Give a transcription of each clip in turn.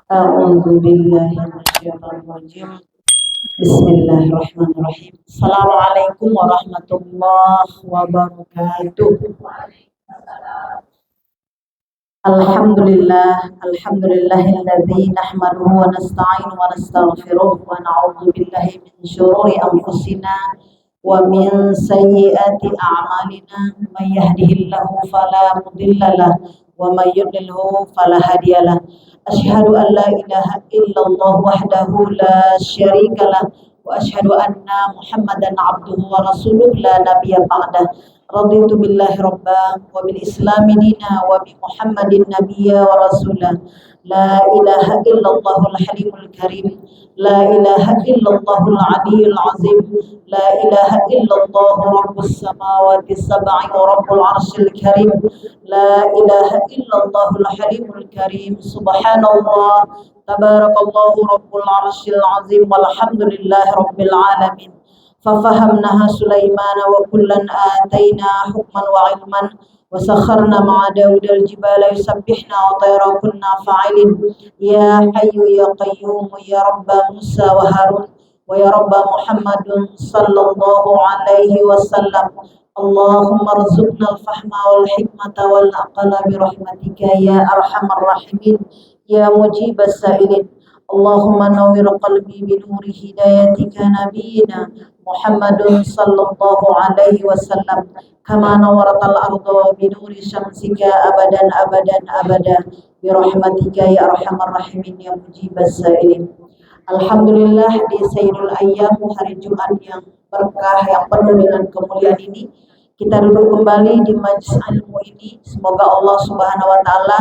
أعوذ بالله من الشيطان الرجيم. بسم الله الرحمن الرحيم. السلام عليكم ورحمة الله وبركاته. الحمد لله الذي نحمده ونستعين ونستغفره ونعوذ بالله من شرور أنفسنا ومن سيئات أعمالنا. من يهده الله فلا مضل له ومن يضلله فلا هادي له. أشهد أن لا إله إلا الله وحده لا شريك له وأشهد أن محمدا عبده ورسوله لا نبي بعده. رضيت بالله ربا وبالإسلام دينا وبمحمد نبيا ورسولا. لا إله إلا الله الحليم الكريم. لا إله إلا الله العلي العظيم. لا إله إلا الله رب السماوات السبع ورب العرش الكريم. لا إله إلا الله الحليم الكريم. سبحان الله تبارك الله رب العرش العظيم والحمد لله رب العالمين. ففهمناها سليمان وكلا آتينا حكما وعلما وسخرنا مع داود الجبال يسبحنا وطير كنا فاعلين. يا حي يا قيوم يا رب موسى وهارون ويا رب محمد صلى الله عليه وسلم. اللهم ارزقنا الفهم والحكمة والعقل برحمتك يا أرحم الراحمين يا مجيب السائلين. اللهم نور قلبي بنور هدايتك نبينا محمد صلى الله عليه وسلم كما نورت الأرض بنور شمسك أبدا أبدا أبدا برحمتك يا أرحم الراحمين يا مجيب السائلين. Alhamdulillah, di Sayyidul Ayyam, hari Jumat yang berkah, yang penuh dengan kemuliaan ini, kita duduk kembali di majlis ilmu ini. Semoga Allah Subhanahu wa Ta'ala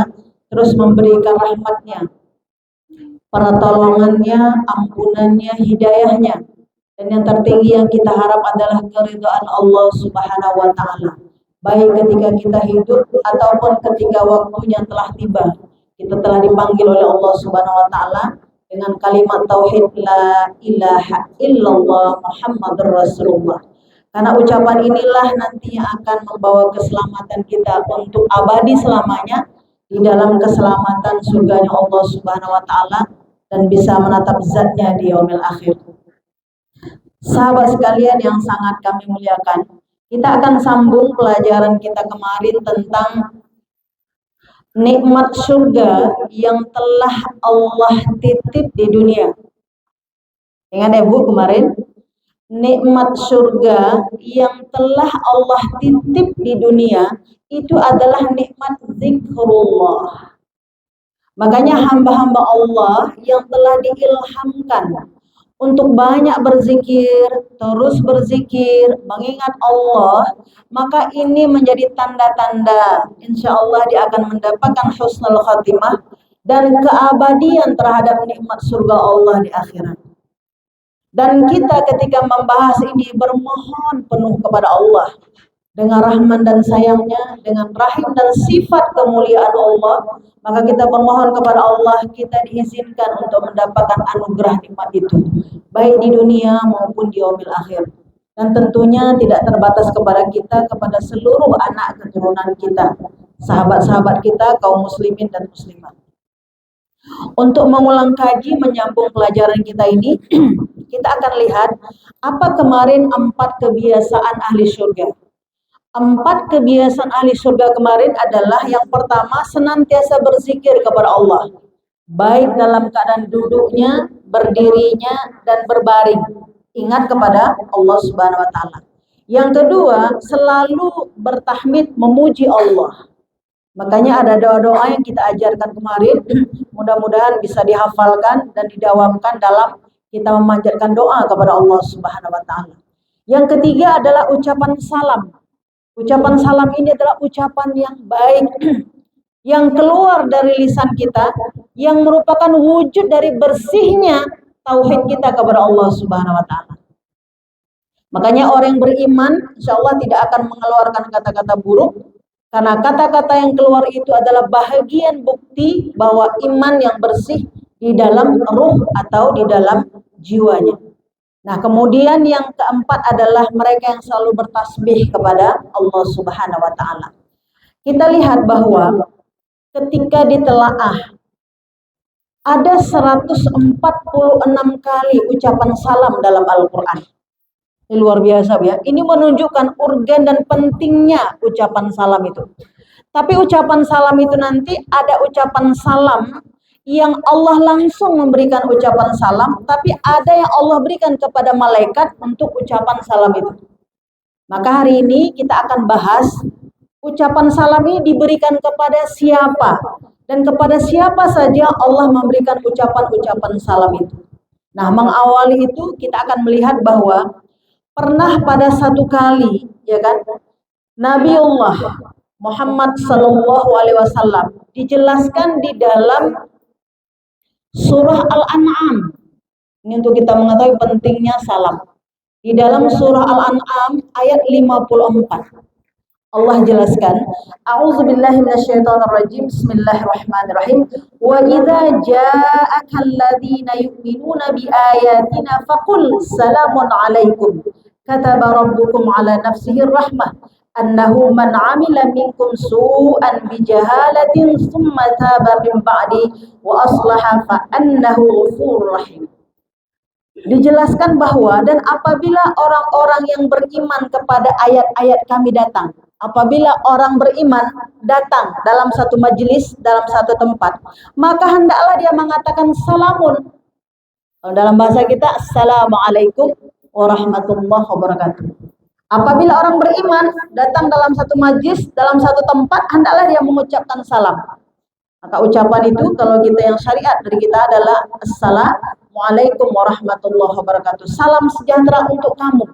terus memberikan rahmatnya, pertolongannya, ampunannya, hidayahnya, dan yang tertinggi yang kita harap adalah keridhaan Allah Subhanahu wa Ta'ala, baik ketika kita hidup ataupun ketika waktunya telah tiba. Kita telah dipanggil oleh Allah Subhanahu wa Ta'ala dengan kalimat tauhid la ilaha illallah Muhammadur Rasulullah. Karena ucapan inilah nantinya akan membawa keselamatan kita untuk abadi selamanya di dalam keselamatan surganya Allah Subhanahu wa Ta'ala dan bisa menatap zatnya di yaumil akhir. Sahabat sekalian yang sangat kami muliakan, kita akan sambung pelajaran kita kemarin tentang nikmat surga yang telah Allah titip di dunia. Ingat ya Bu kemarin? Nikmat surga yang telah Allah titip di dunia itu adalah nikmat zikrullah. Makanya hamba-hamba Allah yang telah diilhamkan untuk banyak berzikir, terus berzikir, mengingat Allah, maka ini menjadi tanda-tanda insya Allah dia akan mendapatkan husnul khatimah dan keabadian terhadap nikmat surga Allah di akhirat. Dan kita ketika membahas ini bermohon penuh kepada Allah dengan rahman dan sayangnya, dengan rahim dan sifat kemuliaan Allah, maka kita bermohon kepada Allah kita diizinkan untuk mendapatkan anugerah nikmat itu, baik di dunia maupun di yaumil akhir. Dan tentunya tidak terbatas kepada kita, kepada seluruh anak keturunan kita, sahabat-sahabat kita, kaum muslimin dan muslimat. Untuk mengulang kaji menyambung pelajaran kita ini, kita akan lihat apa kemarin 4 kebiasaan ahli surga. 4 kebiasaan ahli surga kemarin adalah yang pertama, senantiasa berzikir kepada Allah, baik dalam keadaan duduknya, berdirinya, dan berbaring. Ingat kepada Allah Subhanahu wa Ta'ala. Yang kedua, selalu bertahmid, memuji Allah. Makanya ada doa-doa yang kita ajarkan kemarin, mudah-mudahan bisa dihafalkan dan didawamkan dalam kita memanjatkan doa kepada Allah Subhanahu wa Ta'ala. Yang ketiga adalah ucapan salam. Ucapan salam ini adalah ucapan yang baik yang keluar dari lisan kita, yang merupakan wujud dari bersihnya tauhid kita kepada Allah Subhanahu wa Ta'ala. Makanya orang yang beriman insya Allah tidak akan mengeluarkan kata-kata buruk, karena kata-kata yang keluar itu adalah bahagian bukti bahwa iman yang bersih di dalam ruh atau di dalam jiwanya. Nah, kemudian yang keempat adalah mereka yang selalu bertasbih kepada Allah Subhanahu wa Ta'ala. Kita lihat bahwa ketika ditelaah Ada 146 kali ucapan salam dalam Al-Quran. Ini luar biasa ya. Ini menunjukkan urgen dan pentingnya ucapan salam itu. Tapi ucapan salam itu nanti ada ucapan salam yang Allah langsung memberikan ucapan salam, tapi ada yang Allah berikan kepada malaikat untuk ucapan salam itu. Maka hari ini kita akan bahas ucapan salam ini diberikan kepada siapa dan kepada siapa saja Allah memberikan ucapan-ucapan salam itu. Nah, mengawali itu kita akan melihat bahwa pernah pada satu kali, ya kan, Nabiullah Muhammad Sallallahu Alaihi Wasallam dijelaskan di dalam surah Al-An'am. Ini untuk kita mengetahui pentingnya salam. Di dalam surah Al-An'am ayat 54. Allah jelaskan, A'udzubillahi minasyaitonirrajim. Bismillahirrahmanirrahim. Wa idza ja'aka alladziina yu'minuuna biayatina faqul salamun 'alaikum. Kataba rabbukum 'ala nafsihi rahmah annahu man 'amila minkum su'an bijahalatin tsumma taba min ba'di wa aslaha fa annahu ghafurur rahim. Dijelaskan bahwa dan apabila orang-orang yang beriman kepada ayat-ayat kami datang, apabila orang beriman datang dalam satu majelis, dalam satu tempat, maka hendaklah dia mengatakan salamun. Dalam bahasa kita, assalamualaikum warahmatullahi wabarakatuh. Apabila orang beriman datang dalam satu majelis, dalam satu tempat, hendaklah dia mengucapkan salam. Maka ucapan itu kalau kita yang syariat dari kita adalah Assalamualaikum warahmatullahi wabarakatuh. Salam sejahtera untuk kamu.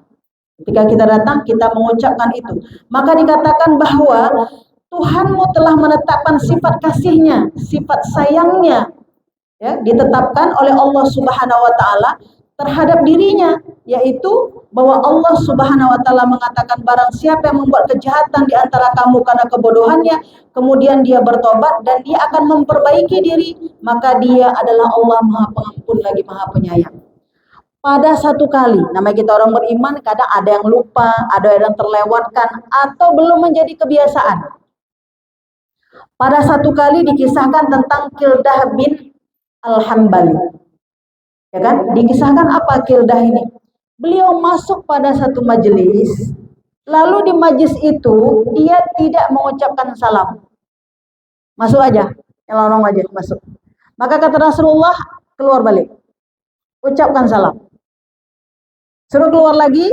Ketika kita datang, kita mengucapkan itu. Maka dikatakan bahwa Tuhanmu telah menetapkan sifat kasihnya, sifat sayangnya, ya, ditetapkan oleh Allah Subhanahu wa Ta'ala terhadap dirinya, yaitu bahwa Allah Subhanahu wa Ta'ala mengatakan barang siapa yang membuat kejahatan di antara kamu karena kebodohannya, kemudian dia bertobat dan dia akan memperbaiki diri, maka dia adalah Allah Maha Pengampun lagi Maha Penyayang. Pada satu kali, namanya kita orang beriman, kadang ada yang lupa, ada yang terlewatkan, atau belum menjadi kebiasaan. Pada satu kali dikisahkan tentang Kildah bin Al-Hambali. Ya kan? Dikisahkan apa Kildah ini? Beliau masuk pada satu majelis, lalu di majelis itu dia tidak mengucapkan salam. Masuk aja, yang lorong aja masuk. Maka kata Rasulullah, keluar balik, ucapkan salam. Suruh keluar lagi,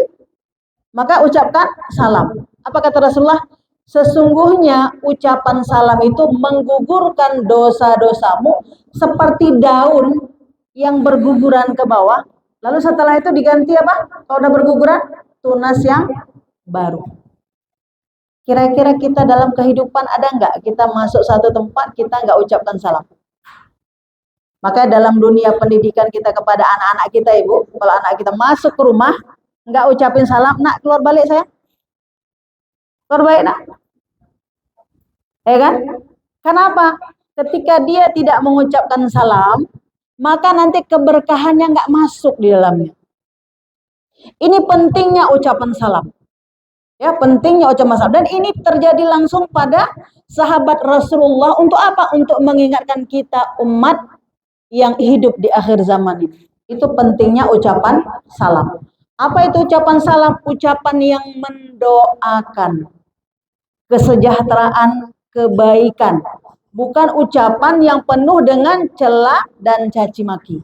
maka ucapkan salam. Apa kata Rasulullah? Sesungguhnya ucapan salam itu menggugurkan dosa-dosamu seperti daun yang berguguran ke bawah. Lalu setelah itu diganti apa? Kalau udah berguguran, tunas yang baru. Kira-kira kita dalam kehidupan ada nggak kita masuk satu tempat kita nggak ucapkan salam? Maka dalam dunia pendidikan kita kepada anak-anak kita, Ibu, kalau anak kita masuk ke rumah nggak ucapin salam, nak keluar balik saya. Keluar balik nak. Ya kan? Kenapa? Ketika dia tidak mengucapkan salam, maka nanti keberkahannya nggak masuk di dalamnya. Ini pentingnya ucapan salam. Ya, pentingnya ucapan salam. Dan ini terjadi langsung pada sahabat Rasulullah. Untuk apa? Untuk mengingatkan kita umat yang hidup di akhir zaman ini. Itu pentingnya ucapan salam. Apa itu ucapan salam? Ucapan yang mendoakan kesejahteraan, kebaikan. Bukan ucapan yang penuh dengan cela dan caci maki.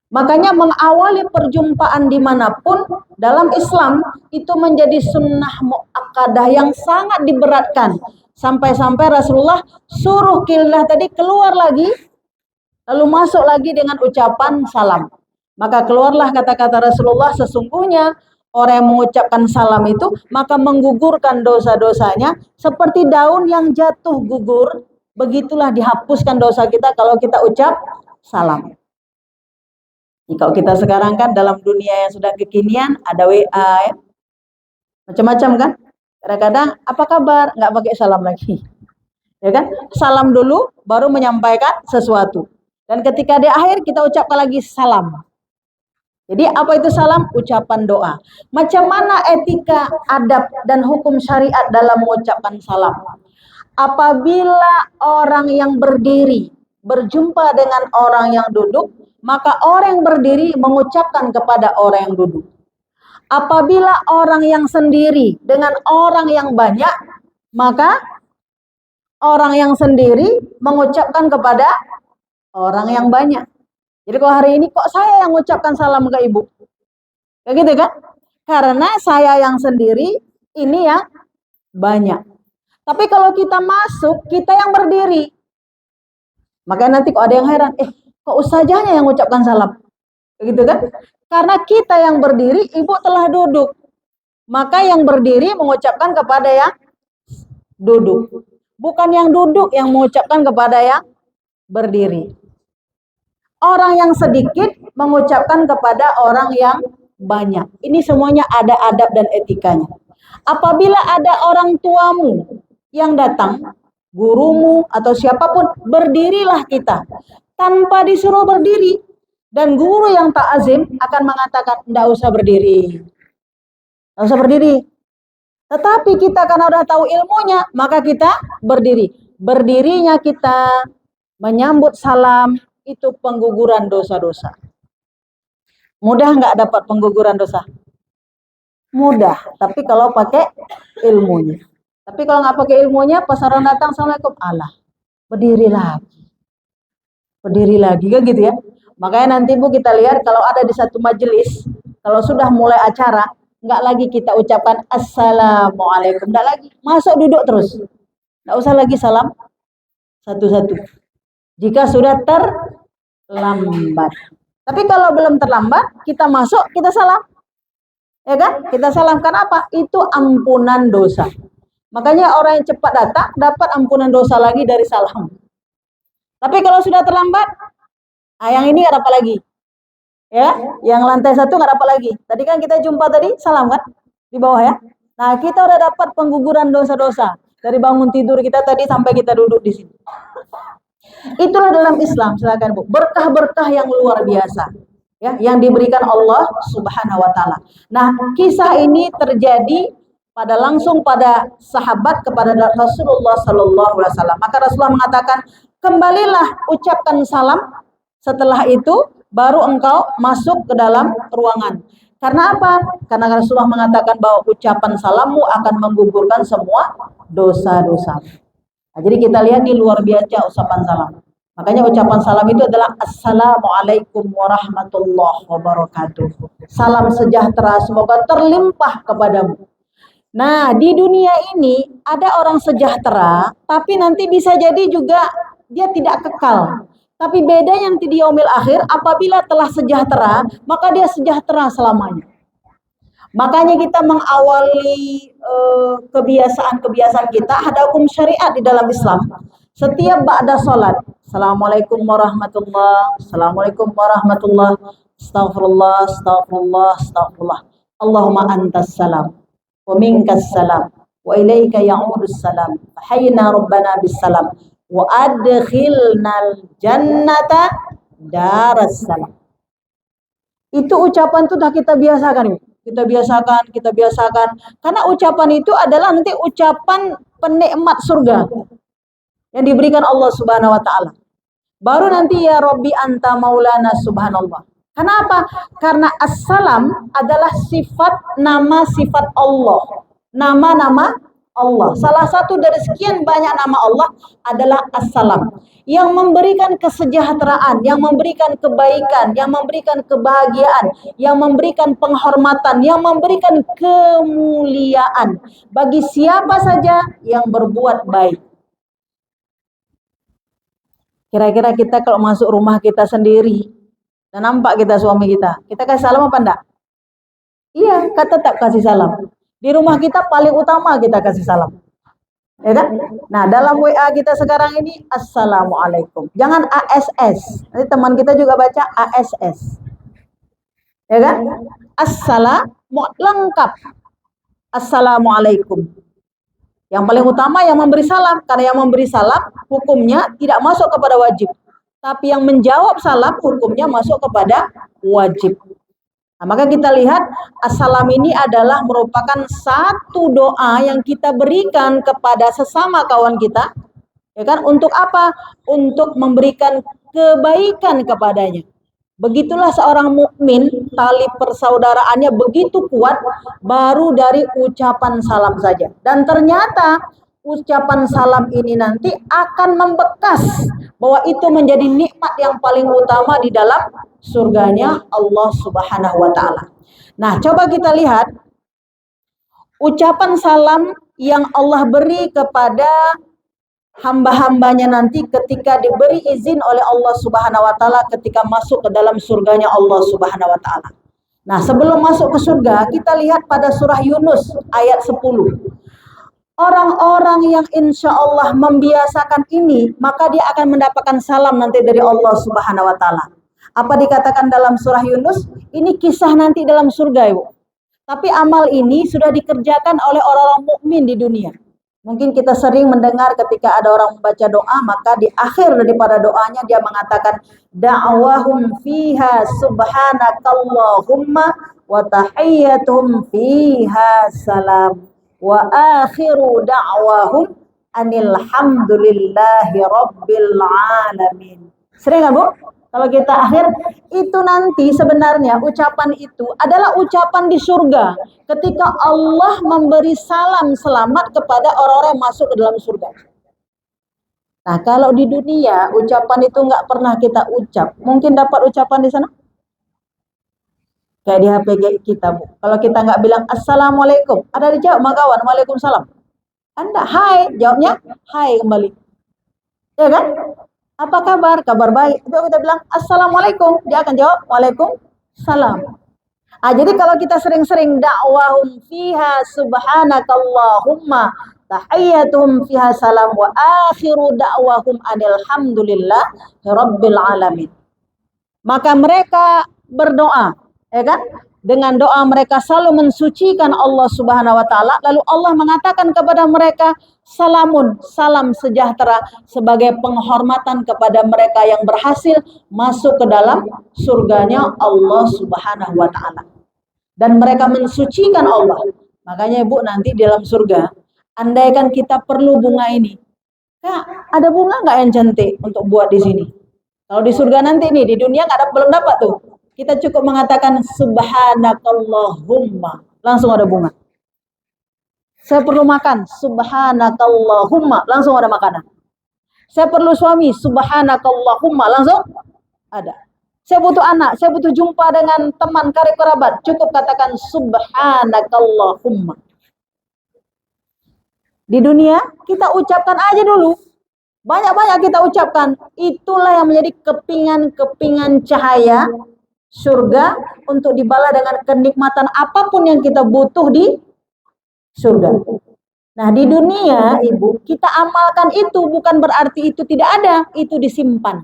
Makanya mengawali perjumpaan dimanapun dalam Islam itu menjadi sunnah muakkadah yang sangat diberatkan. Sampai-sampai Rasulullah suruh Kildah tadi keluar lagi, lalu masuk lagi dengan ucapan salam. Maka keluarlah kata-kata Rasulullah, sesungguhnya orang yang mengucapkan salam itu maka menggugurkan dosa-dosanya seperti daun yang jatuh gugur. Begitulah dihapuskan dosa kita kalau kita ucap salam. Kalau kita sekarang kan dalam dunia yang sudah kekinian ada WA ya. Macam-macam kan. Kadang-kadang apa kabar? Nggak pakai salam lagi. Ya kan? Salam dulu baru menyampaikan sesuatu. Dan ketika di akhir kita ucapkan lagi salam. Jadi apa itu salam? Ucapan doa. Macam mana etika, adab dan hukum syariat dalam mengucapkan salam? Apabila orang yang berdiri berjumpa dengan orang yang duduk, maka orang yang berdiri mengucapkan kepada orang yang duduk. Apabila orang yang sendiri dengan orang yang banyak, maka orang yang sendiri mengucapkan kepada orang yang banyak. Jadi kalau hari ini kok saya yang mengucapkan salam ke ibu? Kayak gitu kan? Karena saya yang sendiri, ini yang banyak. Tapi kalau kita masuk, kita yang berdiri. Makanya nanti kok ada yang heran, kok ustazahnya yang mengucapkan salam? Begitu kan? Karena kita yang berdiri, ibu telah duduk. Maka yang berdiri mengucapkan kepada yang duduk. Bukan yang duduk yang mengucapkan kepada yang berdiri. Orang yang sedikit mengucapkan kepada orang yang banyak. Ini semuanya ada adab dan etikanya. Apabila ada orang tuamu yang datang, gurumu atau siapapun, berdirilah kita. Tanpa disuruh berdiri. Dan guru yang ta'azim akan mengatakan, tidak usah berdiri. Tidak usah berdiri. Tetapi kita karena udah tahu ilmunya, maka kita berdiri. Berdirinya kita menyambut salam, itu pengguguran dosa-dosa. Mudah nggak dapat pengguguran dosa? Mudah, tapi kalau pakai ilmunya. Tapi kalau nggak pakai ilmunya, pas orang datang, Assalamualaikum, Allah, berdiri lagi. Berdiri lagi, kan gitu ya. Makanya nanti Bu kita lihat kalau ada di satu majelis, kalau sudah mulai acara, nggak lagi kita ucapkan Assalamualaikum, nggak lagi. Masuk duduk terus. Nggak usah lagi salam satu-satu. Jika sudah terlambat. Tapi kalau belum terlambat, kita masuk, kita salam. Ya kan? Kita salam. Kenapa? Itu ampunan dosa. Makanya orang yang cepat datang, dapat ampunan dosa lagi dari salam. Tapi kalau sudah terlambat, yang ini nggak dapat lagi. Ya, yang lantai 1 nggak dapat lagi. Tadi kan kita jumpa tadi, salam kan? Di bawah ya. Nah, kita udah dapat pengguguran dosa-dosa. Dari bangun tidur kita tadi sampai kita duduk di sini. Itulah dalam Islam, silakan Bu. Berkah-berkah yang luar biasa, ya, yang diberikan Allah Subhanahu wa taala. Nah, kisah ini terjadi langsung pada sahabat kepada Rasulullah sallallahu alaihi wasallam. Maka Rasulullah mengatakan, "Kembalilah ucapkan salam, setelah itu baru engkau masuk ke dalam ruangan." Karena apa? Karena Rasulullah mengatakan bahwa ucapan salammu akan menggugurkan semua dosa-dosa. Nah, jadi kita lihat nih luar biasa ucapan salam. Makanya ucapan salam itu adalah Assalamualaikum warahmatullahi wabarakatuh. Salam sejahtera semoga terlimpah kepadamu. Nah, di dunia ini ada orang sejahtera, tapi nanti bisa jadi juga dia tidak kekal. Tapi bedanya nanti di yaumil akhir, apabila telah sejahtera, maka dia sejahtera selamanya. Makanya kita mengawali kebiasaan-kebiasaan kita, ada hukum syariat di dalam Islam. Setiap ba'da sholat, Assalamualaikum warahmatullah, Assalamualaikum warahmatullah, Astaghfirullah, Astaghfirullah, Astaghfirullah. Allahumma antas salam, wa minkas salam, wa ilaika ya'udus salam, hayyina rabbana bis salam, wa adkhilnal jannata daras salam. Itu ucapan itu dah kita biasakan. Kita biasakan. Karena ucapan itu adalah nanti ucapan penikmat surga yang diberikan Allah Subhanahu wa taala. Baru nanti ya Rabbi anta maulana subhanallah. Kenapa? Karena assalam adalah nama sifat Allah. Nama-nama Allah. Salah satu dari sekian banyak nama Allah adalah assalam. Yang memberikan kesejahteraan, yang memberikan kebaikan, yang memberikan kebahagiaan, yang memberikan penghormatan, yang memberikan kemuliaan bagi siapa saja yang berbuat baik. Kira-kira kita kalau masuk rumah kita sendiri dan nampak kita suami kita kasih salam apa enggak? Iya, kita tetap kasih salam. Di rumah kita paling utama kita kasih salam. Ya kan? Nah, dalam WA kita sekarang ini Assalamualaikum. Jangan ASS. Nanti teman kita juga baca ASS. Ya kan? Assalamu lengkap. Assalamualaikum. Yang paling utama yang memberi salam, karena yang memberi salam hukumnya tidak masuk kepada wajib. Tapi yang menjawab salam hukumnya masuk kepada wajib. Nah, maka kita lihat assalam ini adalah merupakan satu doa yang kita berikan kepada sesama kawan kita Ya kan? Untuk apa? Untuk memberikan kebaikan kepadanya. Begitulah seorang mukmin, tali persaudaraannya begitu kuat baru dari ucapan salam saja. Dan ternyata ucapan salam ini nanti akan membekas bahwa itu menjadi nikmat yang paling utama di dalam surganya Allah Subhanahu wa taala. Nah, coba kita lihat ucapan salam yang Allah beri kepada hamba-hambanya nanti ketika diberi izin oleh Allah Subhanahu wa taala ketika masuk ke dalam surganya Allah Subhanahu wa taala. Nah, sebelum masuk ke surga, kita lihat pada surah Yunus ayat 10. Orang-orang yang insya Allah membiasakan ini, maka dia akan mendapatkan salam nanti dari Allah Subhanahu wa taala. Apa dikatakan dalam surah Yunus? Ini kisah nanti dalam surga, Ibu. Tapi amal ini sudah dikerjakan oleh orang-orang mukmin di dunia. Mungkin kita sering mendengar ketika ada orang membaca doa, maka di akhir daripada doanya dia mengatakan da'wahum fiha subhanakallahumma wa tahiyyatuhum fiha salam wa akhiru da'wahum anil hamdulillahi rabbil alamin. Sering kan, Bu? Kalau kita akhir, itu nanti sebenarnya ucapan itu adalah ucapan di surga. Ketika Allah memberi salam selamat kepada orang-orang yang masuk ke dalam surga. Nah, kalau di dunia ucapan itu nggak pernah kita ucap. Mungkin dapat ucapan di sana? Kayak di HP kita, Bu. Kalau kita nggak bilang Assalamualaikum, ada dijawab makawan, Waalaikumsalam. Anda, hai, jawabnya hai kembali. Ya kan? Apa kabar? Kabar baik. Itu kita bilang Assalamualaikum, dia akan jawab Waalaikumsalam. Jadi kalau kita sering-sering dakwahum fiha subhanakallahumma tahiyyatuhum fiha salam wa akhiru da'wahum alhamdulillah rabbil alamin. Maka mereka berdoa, ya kan? Dengan doa mereka selalu mensucikan Allah Subhanahu wa taala, lalu Allah mengatakan kepada mereka salamun, salam sejahtera sebagai penghormatan kepada mereka yang berhasil masuk ke dalam surganya Allah Subhanahu wa taala. Dan mereka mensucikan Allah. Makanya Ibu nanti di dalam surga, andaikan kita perlu bunga ini. Kak, ada bunga nggak yang cantik untuk buat di sini? Kalau di surga nanti nih, di dunia belum dapat tuh. Kita cukup mengatakan subhanakallahumma, langsung ada bunga. Saya perlu makan, subhanakallahumma, langsung ada makanan. Saya perlu suami, subhanakallahumma, langsung ada. Saya butuh anak, saya butuh jumpa dengan teman karib kerabat, cukup katakan subhanakallahumma. Di dunia kita ucapkan aja dulu. Banyak-banyak kita ucapkan. Itulah yang menjadi kepingan-kepingan cahaya surga untuk dibalas dengan kenikmatan apapun yang kita butuh di surga. Nah, di dunia, Ibu, kita amalkan itu bukan berarti itu tidak ada, itu disimpan.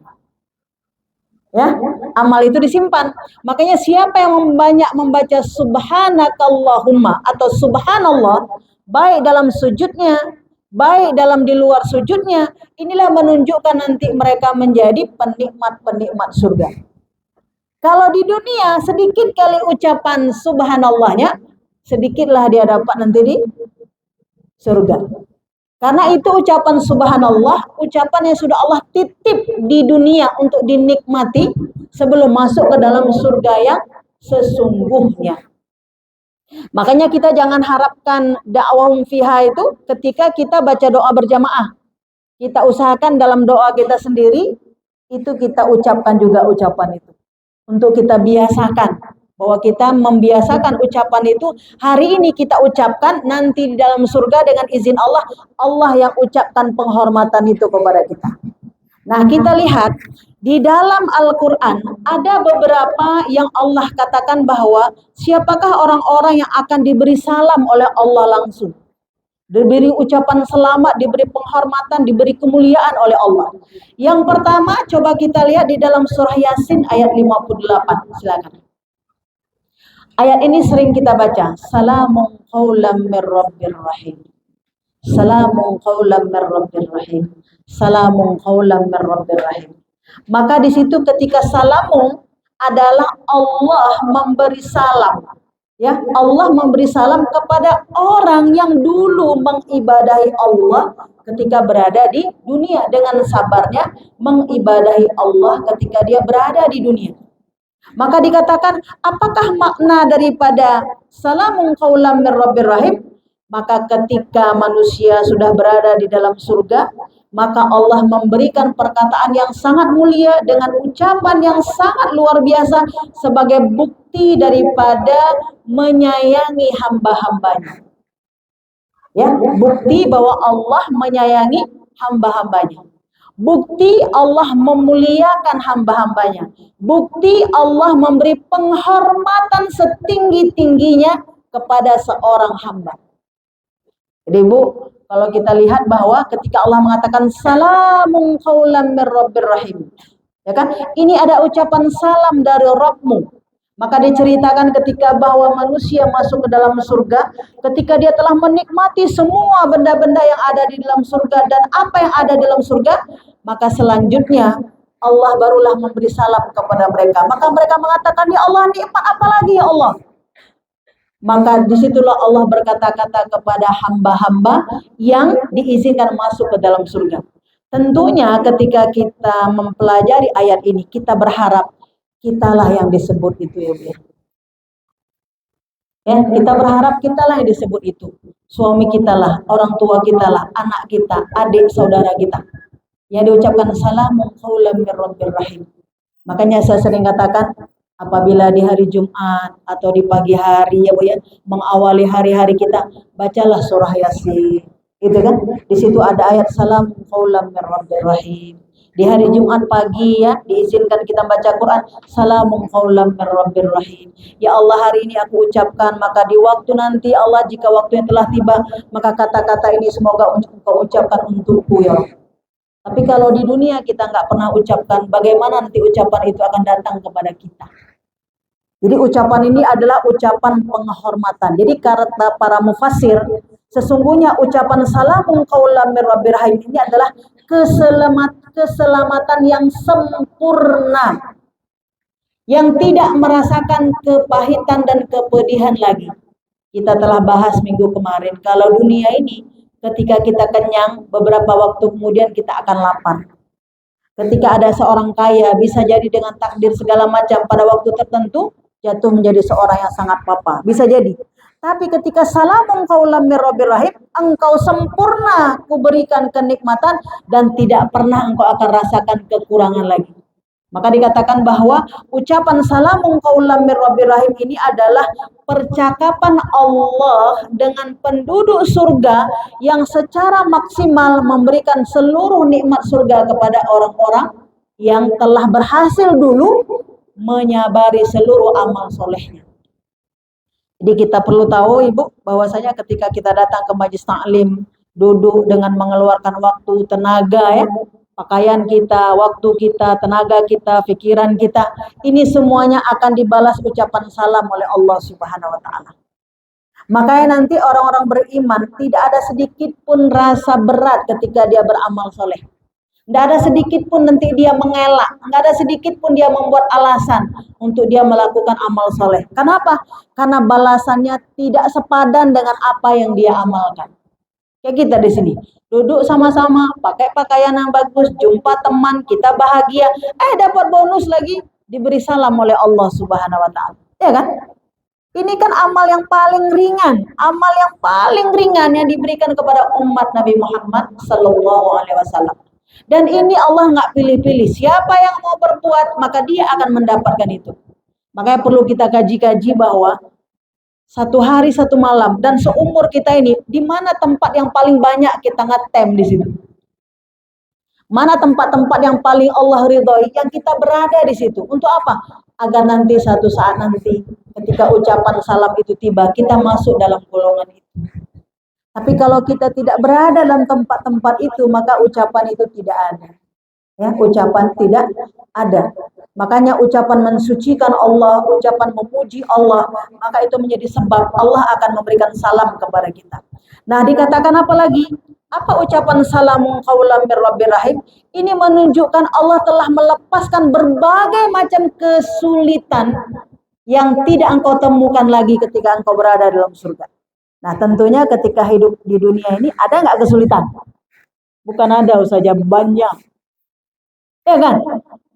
Ya, amal itu disimpan. Makanya siapa yang banyak membaca subhanakallahumma atau subhanallah, baik dalam sujudnya, baik dalam di luar sujudnya, inilah menunjukkan nanti mereka menjadi penikmat-penikmat surga. Kalau di dunia sedikit kali ucapan subhanallahnya, sedikitlah dia dapat nanti di surga. Karena itu ucapan subhanallah, ucapan yang sudah Allah titip di dunia untuk dinikmati sebelum masuk ke dalam surga yang sesungguhnya. Makanya kita jangan harapkan dakwahum fiha itu ketika kita baca doa berjamaah. Kita usahakan dalam doa kita sendiri, itu kita ucapkan juga ucapan itu. Untuk kita biasakan, bahwa kita membiasakan ucapan itu, hari ini kita ucapkan, nanti di dalam surga dengan izin Allah, Allah yang ucapkan penghormatan itu kepada kita. Nah, kita lihat, di dalam Al-Quran, ada beberapa yang Allah katakan bahwa, siapakah orang-orang yang akan diberi salam oleh Allah langsung. Diberi ucapan selamat, diberi penghormatan, diberi kemuliaan oleh Allah. Yang pertama, coba kita lihat di dalam surah Yasin ayat 58. Silakan. Ayat ini sering kita baca. Salamun qawlan mir rabbir rahim. Salamun qawlan mir rabbir rahim. Salamun qawlan mir rabbir rahim. Maka di situ ketika salamun adalah Allah memberi salam. Ya, Allah memberi salam kepada orang yang dulu mengibadahi Allah ketika berada di dunia, dengan sabarnya mengibadahi Allah ketika dia berada di dunia. Maka dikatakan, apakah makna daripada salamun qaulam mir rabbir rahim? Maka ketika manusia sudah berada di dalam surga, maka Allah memberikan perkataan yang sangat mulia dengan ucapan yang sangat luar biasa sebagai bukti daripada menyayangi hamba-hambanya. Ya, bukti bahwa Allah menyayangi hamba-hambanya. Bukti Allah memuliakan hamba-hambanya. Bukti Allah memberi penghormatan setinggi-tingginya kepada seorang hamba. Jadi Bu, kalau kita lihat bahwa ketika Allah mengatakan salamun qaulam mir rabbir rahim, ya kan? Ini ada ucapan salam dari Rabbmu. Maka diceritakan ketika bahwa manusia masuk ke dalam surga, ketika dia telah menikmati semua benda-benda yang ada di dalam surga dan apa yang ada di dalam surga, maka selanjutnya Allah barulah memberi salam kepada mereka. Maka mereka mengatakan, ya Allah, nikmat apa lagi ya Allah? Maka disitulah Allah berkata-kata kepada hamba-hamba yang diizinkan masuk ke dalam surga. Tentunya ketika kita mempelajari ayat ini, kita berharap kitalah yang disebut itu ya Bu. Ya, kita berharap kitalah yang disebut itu. Suami kitalah, orang tua kitalah, anak kita, adik saudara kita. Yang diucapkan salamun qaulam mir rabbir rahim. Makanya saya sering katakan, apabila di hari Jumat atau di pagi hari ya Bu ya, mengawali hari-hari kita, bacalah surah Yasin. Itu kan, di situ ada ayat salamun qaulam mir rabbir rahim. Di hari Jumat pagi ya, diizinkan kita baca Quran, salamun qaulam mir rabbir rahim. Ya Allah, hari ini aku ucapkan, maka di waktu nanti Allah, jika waktunya telah tiba, maka kata-kata ini semoga Engkau ucapkan untukku ya Allah. Tapi kalau di dunia kita nggak pernah ucapkan, bagaimana nanti ucapan itu akan datang kepada kita? Jadi ucapan ini adalah ucapan penghormatan. Jadi kata para mufassir, sesungguhnya ucapan salamun qaulam mir rabbir rahim ini adalah keselamatan yang sempurna, yang tidak merasakan kepahitan dan kepedihan lagi. Kita telah bahas minggu kemarin, kalau dunia ini ketika kita kenyang, beberapa waktu kemudian kita akan lapar. Ketika ada seorang kaya, bisa jadi dengan takdir segala macam pada waktu tertentu jatuh menjadi seorang yang sangat papa, bisa jadi. Tapi ketika salamun qaulam mir rabbir rahim, engkau sempurna kuberikan kenikmatan dan tidak pernah engkau akan rasakan kekurangan lagi. Maka dikatakan bahwa ucapan salamun qaulam mir rabbir rahim ini adalah percakapan Allah dengan penduduk surga yang secara maksimal memberikan seluruh nikmat surga kepada orang-orang yang telah berhasil dulu menyabari seluruh amal solehnya. Jadi kita perlu tahu Ibu, bahwasanya ketika kita datang ke majelis taklim, duduk dengan mengeluarkan waktu, tenaga ya, pakaian kita, waktu kita, tenaga kita, pikiran kita, ini semuanya akan dibalas ucapan salam oleh Allah Subhanahu wa taala. Makanya nanti orang-orang beriman tidak ada sedikit pun rasa berat ketika dia beramal soleh. Tidak ada sedikit pun nanti dia mengelak, tidak ada sedikit pun dia membuat alasan untuk dia melakukan amal soleh. Kenapa? Karena balasannya tidak sepadan dengan apa yang dia amalkan. Kayak kita di sini, duduk sama-sama, pakai pakaian yang bagus, jumpa teman, kita bahagia, dapat bonus lagi, diberi salam oleh Allah Subhanahu wa taala. Ya kan? Ini kan amal yang paling ringan, amal yang paling ringan yang diberikan kepada umat Nabi Muhammad sallallahu alaihi wasallam. Dan ini Allah nggak pilih-pilih, siapa yang mau berbuat maka dia akan mendapatkan itu. Makanya perlu kita kaji-kaji bahwa satu hari satu malam dan seumur kita ini, di mana tempat yang paling banyak kita ngetem di situ? Mana tempat-tempat yang paling Allah ridhoi, yang kita berada di situ? Untuk apa? Agar nanti satu saat nanti ketika ucapan salam itu tiba, kita masuk dalam golongan itu. Tapi kalau kita tidak berada dalam tempat-tempat itu, maka ucapan itu tidak ada. Ya, ucapan tidak ada. Makanya ucapan mensucikan Allah, ucapan memuji Allah, maka itu menjadi sebab Allah akan memberikan salam kepada kita. Nah, dikatakan apa lagi? Apa ucapan salamun qaulam mir rabbir rahim? Ini menunjukkan Allah telah melepaskan berbagai macam kesulitan yang tidak engkau temukan lagi ketika engkau berada dalam surga. Nah, tentunya ketika hidup di dunia ini ada nggak kesulitan? Bukan ada saja, banyak. Ya kan?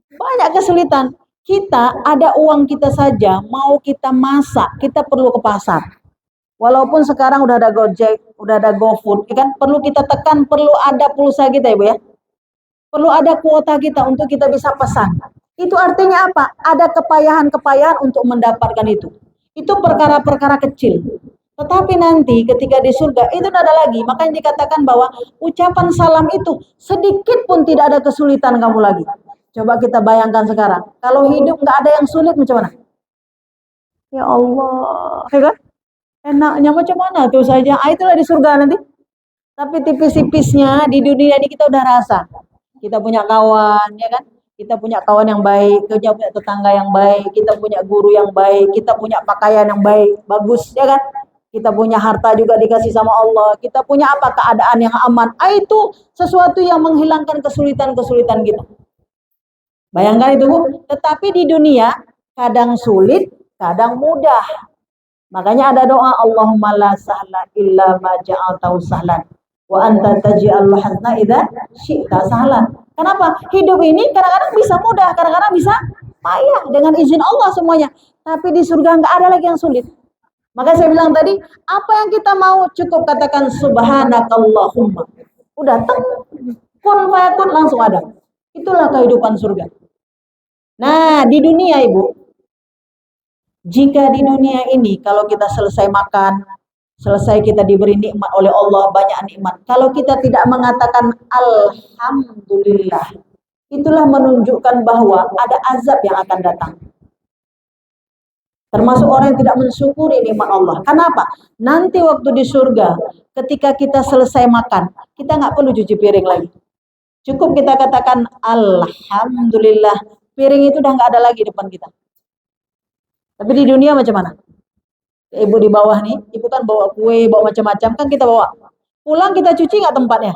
Banyak kesulitan. Kita ada uang kita saja, mau kita masak, kita perlu ke pasar. Walaupun sekarang udah ada Gojek, udah ada GoFood, ya kan? Perlu kita tekan, perlu ada pulsa kita ya Bu ya. Perlu ada kuota kita untuk kita bisa pesan. Itu artinya apa? Ada kepayahan-kepayahan untuk mendapatkan itu. Itu perkara-perkara kecil. Tetapi nanti ketika di surga itu tidak ada lagi. Makanya dikatakan bahwa ucapan salam itu sedikit pun tidak ada kesulitan kamu lagi. Coba kita bayangkan sekarang. Kalau hidup nggak ada yang sulit macam mana? Ya Allah, ya kan? Enaknya macam mana tuh saja. Itulah di surga nanti. Tapi tipis-tipisnya di dunia ini kita udah rasa. Kita punya kawan, ya kan? Kita punya kawan yang baik, kita punya tetangga yang baik, kita punya guru yang baik, kita punya pakaian yang baik, bagus, ya kan? Kita punya harta juga dikasih sama Allah, kita punya apa? Keadaan yang aman. Itu sesuatu yang menghilangkan kesulitan-kesulitan kita. Bayangkan itu, Bu. Tetapi di dunia kadang sulit, kadang mudah. Makanya ada doa, Allahumma la sahla illa ma ja'altahu sahlan. Wa anta taj'alul hazna idza syi'ta sahlan. Kenapa? Hidup ini kadang-kadang bisa mudah, kadang-kadang bisa payah dengan izin Allah semuanya. Tapi di surga enggak ada lagi yang sulit. Maka saya bilang tadi, apa yang kita mau cukup katakan subhanakallahumma. Udah kun fayakun langsung ada. Itulah kehidupan surga. Nah, di dunia Ibu, jika di dunia ini kalau kita selesai makan, selesai kita diberi nikmat oleh Allah, banyak nikmat. Kalau kita tidak mengatakan alhamdulillah, itulah menunjukkan bahwa ada azab yang akan datang. Termasuk orang yang tidak mensyukuri nikmat Allah. Kenapa? Nanti waktu di surga, ketika kita selesai makan, kita nggak perlu cuci piring lagi. Cukup kita katakan alhamdulillah, piring itu udah nggak ada lagi depan kita. Tapi di dunia macam mana? Ibu di bawah nih, ibu kan bawa kue, bawa macam-macam, kan kita bawa. Pulang kita cuci nggak tempatnya?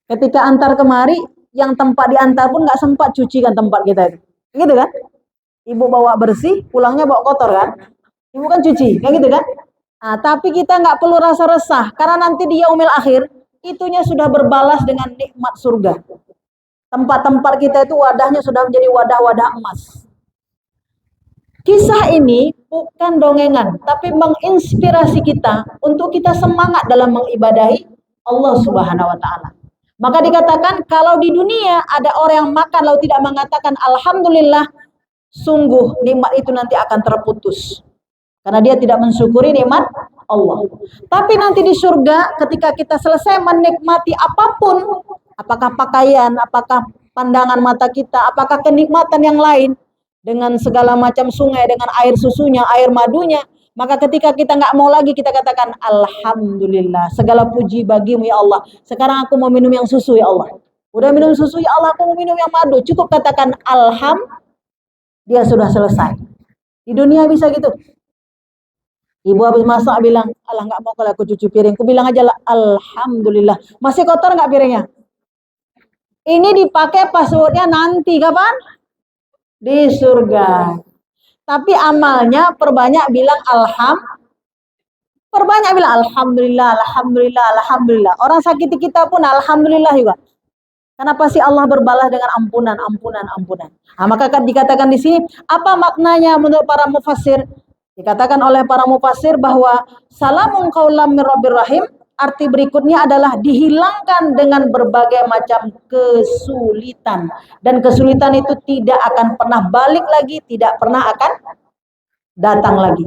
Ketika antar kemari, yang tempat diantar pun nggak sempat cuci kan tempat kita itu. Gitu kan? Ibu bawa bersih, pulangnya bawa kotor kan? Ibu kan cuci, kayak gitu kan? Nah, tapi kita nggak perlu rasa resah, karena nanti di yaumil akhir, itunya sudah berbalas dengan nikmat surga. Tempat-tempat kita itu wadahnya sudah menjadi wadah-wadah emas. Kisah ini bukan dongengan, tapi menginspirasi kita untuk kita semangat dalam mengibadahi Allah Subhanahu wa Ta'ala. Maka dikatakan, kalau di dunia ada orang yang makan lalu tidak mengatakan alhamdulillah, sungguh nikmat itu nanti akan terputus. Karena dia tidak mensyukuri nikmat Allah. Tapi nanti di surga, ketika kita selesai menikmati apapun, apakah pakaian, apakah pandangan mata kita, apakah kenikmatan yang lain, dengan segala macam sungai, dengan air susunya, air madunya, maka ketika kita nggak mau lagi, kita katakan alhamdulillah, segala puji bagimu ya Allah. Sekarang aku mau minum yang susu ya Allah. Udah minum susu ya Allah, aku mau minum yang madu. Cukup katakan dia sudah selesai. Di dunia bisa gitu. Ibu habis masak bilang, alah nggak mau kalau aku cuci piring. Aku bilang aja lah, alhamdulillah. Masih kotor nggak piringnya? Ini dipakai passwordnya nanti kapan? Di surga. Tapi amalnya perbanyak bilang alhamdulillah, alhamdulillah, alhamdulillah. Orang sakiti kita pun alhamdulillah juga. Karena pasti Allah berbalas dengan ampunan, ampunan, ampunan. Nah, maka dikatakan di sini, apa maknanya menurut para mufassir? Dikatakan oleh para mufassir bahwa salamun qaulam mir rabbir rahim, arti berikutnya adalah dihilangkan dengan berbagai macam kesulitan. Dan kesulitan itu tidak akan pernah balik lagi, tidak pernah akan datang lagi.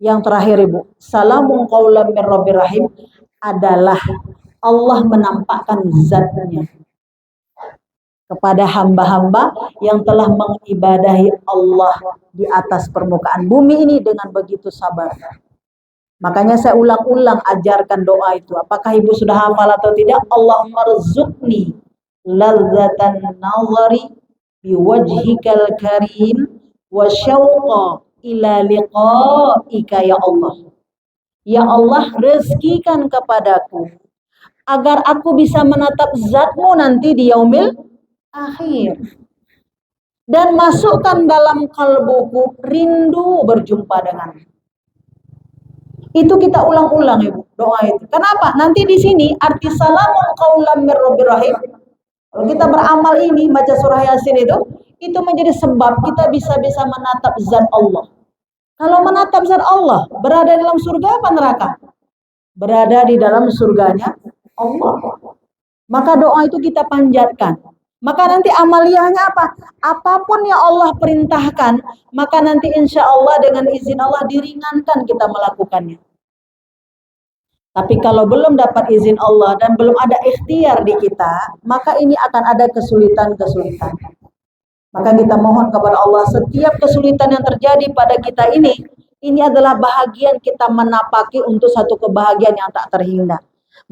Yang terakhir Ibu, salamun qaulam mir rabbir rahim adalah Allah menampakkan zatnya kepada hamba-hamba yang telah mengibadahi Allah di atas permukaan bumi ini dengan begitu sabar. Makanya saya ulang-ulang ajarkan doa itu. Apakah Ibu sudah hafal atau tidak? Allahumma rzuqni ladzatan nazari biwajhikal karim wa syauqa ila liqaika ya Allah. Ya Allah, rezekikan kepadaku agar aku bisa menatap zatmu nanti di yaumil akhir. dan masukkan dalam kalbuku rindu berjumpa denganmu. Itu kita ulang-ulang Ibu, doa itu. Kenapa? Nanti di sini arti salamun qaulam mir rabbir rahim. Kalau kita beramal ini baca surah Yasin itu menjadi sebab kita bisa menatap zat Allah. Kalau menatap zat Allah, berada dalam surga apa neraka? Berada di dalam surganya Allah. Maka doa itu kita panjatkan. Maka nanti amaliyahnya apa? Apapun yang Allah perintahkan, maka nanti insya Allah dengan izin Allah diringankan kita melakukannya. Tapi kalau belum dapat izin Allah dan belum ada ikhtiar di kita, maka ini akan ada kesulitan-kesulitan. Maka kita mohon kepada Allah, setiap kesulitan yang terjadi pada kita ini adalah bahagian kita menapaki untuk satu kebahagiaan yang tak terhingga.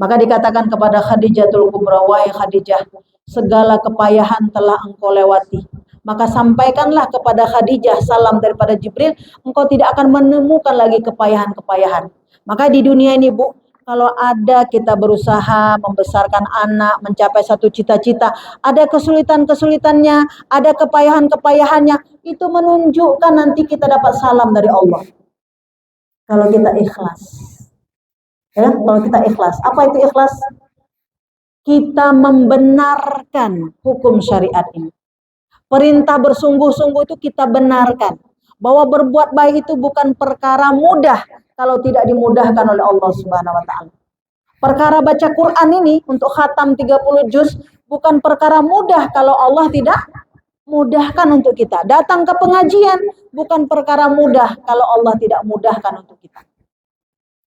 Maka dikatakan kepada Khadijatul Kubra, wahai Khadijah, segala kepayahan telah engkau lewati. Maka sampaikanlah kepada Khadijah salam daripada Jibril, engkau tidak akan menemukan lagi kepayahan-kepayahan. Maka di dunia ini Bu, kalau ada kita berusaha membesarkan anak, mencapai satu cita-cita, ada kesulitan-kesulitannya, ada kepayahan-kepayahannya, itu menunjukkan nanti kita dapat salam dari Allah. Kalau kita ikhlas. Ya, kalau kita ikhlas. Apa itu ikhlas? Kita membenarkan hukum syariat ini. Perintah bersungguh-sungguh itu kita benarkan. Bahwa berbuat baik itu bukan perkara mudah kalau tidak dimudahkan oleh Allah Subhanahu wa taala. Perkara baca Quran ini untuk khatam 30 juz bukan perkara mudah kalau Allah tidak mudahkan untuk kita. Datang ke pengajian bukan perkara mudah kalau Allah tidak mudahkan untuk kita.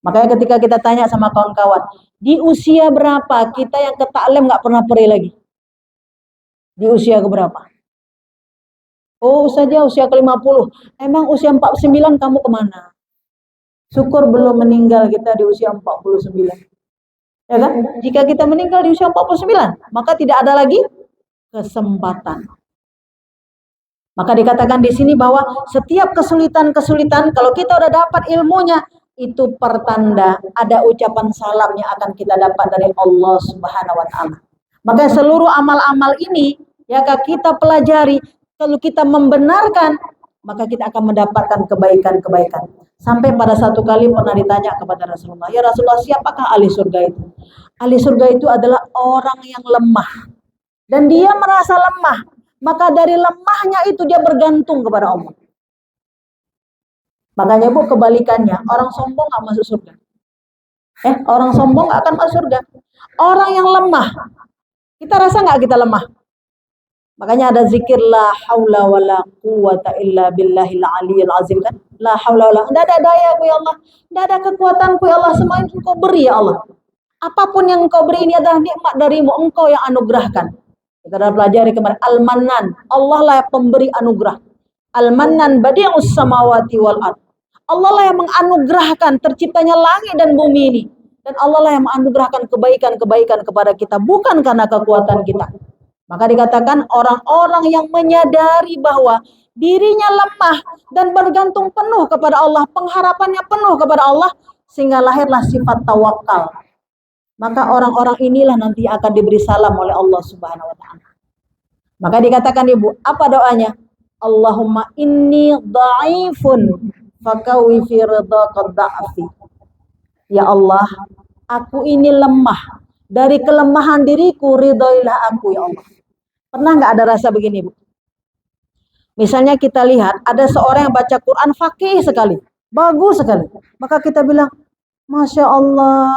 Makanya ketika kita tanya sama kawan-kawan, di usia berapa kita yang ke taklim nggak pernah pergi lagi? Di usia keberapa? Oh saja usia ke-50. Emang usia 49 kamu kemana? Syukur belum meninggal kita di usia 49. Ya kan? Jika kita meninggal di usia 49, maka tidak ada lagi kesempatan. Maka dikatakan di sini bahwa setiap kesulitan-kesulitan kalau kita udah dapat ilmunya, itu pertanda ada ucapan salam yang akan kita dapat dari Allah Subhanahu wa taala. Maka seluruh amal-amal ini ya kita pelajari, kalau kita membenarkan, maka kita akan mendapatkan kebaikan-kebaikan. Sampai pada satu kali pernah ditanya kepada Rasulullah, ya Rasulullah, siapakah ahli surga itu? Ahli surga itu adalah orang yang lemah. Dan dia merasa lemah. Maka dari lemahnya itu dia bergantung kepada Allah. Makanya Bu, kebalikannya, orang sombong gak masuk surga. Orang sombong gak akan masuk surga. Orang yang lemah, kita rasa gak kita lemah? Makanya ada zikir la haula wala quwata illa billahil aliyil azim kan? La haula wala, tidak ada dayaku ya Allah, tidak ada kekuatanku ya Allah, semua yang Engkau beri ya Allah. Apapun yang Engkau beri ini adalah nikmat darimu, Engkau yang anugerahkan. Kita dah pelajari kemarin, Al-Mannan, Allah lah yang pemberi anugerah. Al-Mannan badi'us samawati wal ard. Allah lah yang menganugerahkan terciptanya langit dan bumi ini. Dan Allah lah yang menganugerahkan kebaikan-kebaikan kepada kita, bukan karena kekuatan kita. Maka dikatakan orang-orang yang menyadari bahwa dirinya lemah dan bergantung penuh kepada Allah, pengharapannya penuh kepada Allah, sehingga lahirlah sifat tawakal. Maka orang-orang inilah nanti akan diberi salam oleh Allah Subhanahu wa taala. Maka dikatakan Ibu, apa doanya? Allahumma inni dha'ifun fakawi fi ridhaka dha'fi. Ya Allah, aku ini lemah. Dari kelemahan diriku, ridhoilah aku ya Allah. Pernah nggak ada rasa begini Bu? Misalnya kita lihat ada seorang yang baca Quran faqih sekali, bagus sekali. Maka kita bilang, Masya Allah,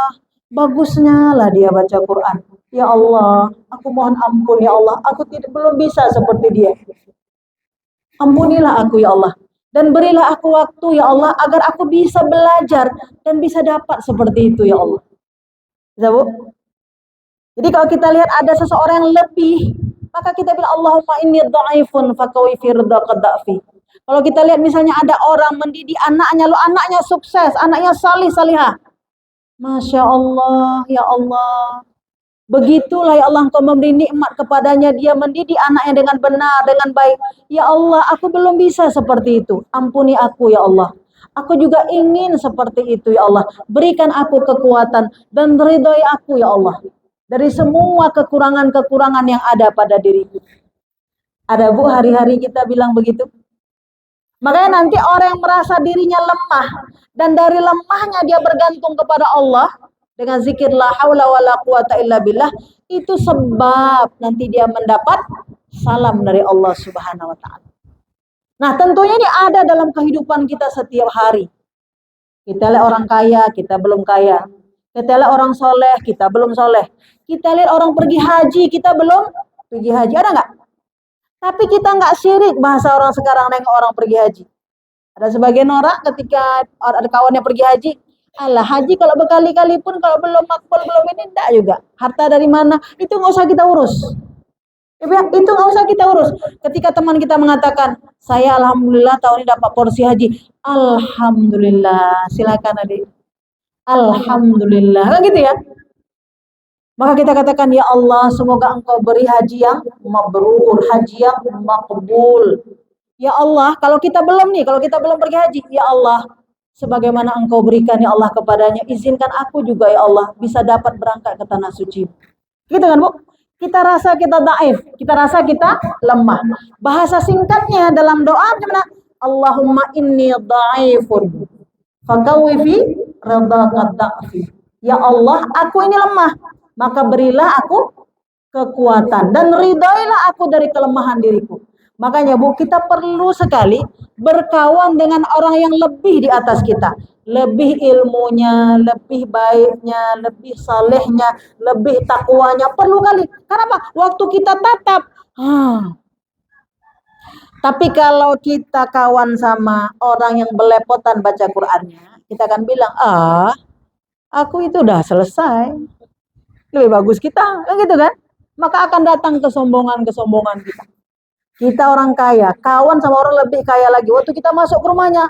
bagusnya lah dia baca Quran. Ya Allah, aku mohon ampun ya Allah, aku belum bisa seperti dia. Ampunilah aku ya Allah. Dan berilah aku waktu ya Allah, agar aku bisa belajar dan bisa dapat seperti itu ya Allah. Bisa Bu? Jadi kalau kita lihat ada seseorang yang lebih, maka kita bilang Allahumma inni dha'ifun faqawi fi ridhaka dha'fi. Kalau kita lihat misalnya ada orang mendidik anaknya, lo anaknya sukses, anaknya salih-salihah. Masya Allah, ya Allah. Begitulah ya Allah, Engkau memberi nikmat kepadanya, dia mendidik anaknya dengan benar, dengan baik. Ya Allah, aku belum bisa seperti itu. Ampuni aku ya Allah. Aku juga ingin seperti itu ya Allah. Berikan aku kekuatan dan ridhoi aku ya Allah. Dari semua kekurangan-kekurangan yang ada pada diriku. Ada Bu hari-hari kita bilang begitu? Makanya nanti orang yang merasa dirinya lemah dan dari lemahnya dia bergantung kepada Allah dengan zikir la haula wala quwata illa billah, itu sebab nanti dia mendapat salam dari Allah Subhanahu wa taala. Nah, tentunya ini ada dalam kehidupan kita setiap hari. Kita lihat orang kaya, kita belum kaya. Kita lihat orang soleh, kita belum soleh. Kita lihat orang pergi haji, kita belum pergi haji. Ada nggak? Tapi kita nggak syirik bahasa orang sekarang nengok orang pergi haji. Ada sebagian orang ketika ada kawannya pergi haji, alah haji kalau berkali-kali pun kalau belum makbul belum ini enggak juga. Harta dari mana? Itu nggak usah kita urus. Itu nggak usah kita urus. Ketika teman kita mengatakan, saya alhamdulillah tahun ini dapat porsi haji. Alhamdulillah, silakan adik. Alhamdulillah, kan gitu ya. Maka kita katakan, ya Allah, semoga engkau beri haji yang mabrur, haji yang makbul. Ya Allah, kalau kita belum pergi haji, ya Allah, sebagaimana engkau berikan ya Allah kepadanya, izinkan aku juga ya Allah bisa dapat berangkat ke tanah suci. Gitu kan Bu? Kita rasa kita daif, kita rasa kita lemah. Bahasa singkatnya dalam doa gimana? Allahumma inni dhaifun faqawwi fi radaka da'fi. Ya Allah, aku ini lemah, maka berilah aku kekuatan dan ridailah aku dari kelemahan diriku. Makanya Bu, kita perlu sekali berkawan dengan orang yang lebih di atas kita. Lebih ilmunya, lebih baiknya, lebih salehnya, lebih takwanya. Perlu kali. Kenapa? Waktu kita tatap. Tapi kalau kita kawan sama orang yang belepotan baca Qur'annya, kita akan bilang, aku itu udah selesai. Lebih bagus kita, kan gitu kan? Maka akan datang kesombongan kita. Kita orang kaya, kawan sama orang lebih kaya lagi. Waktu kita masuk ke rumahnya,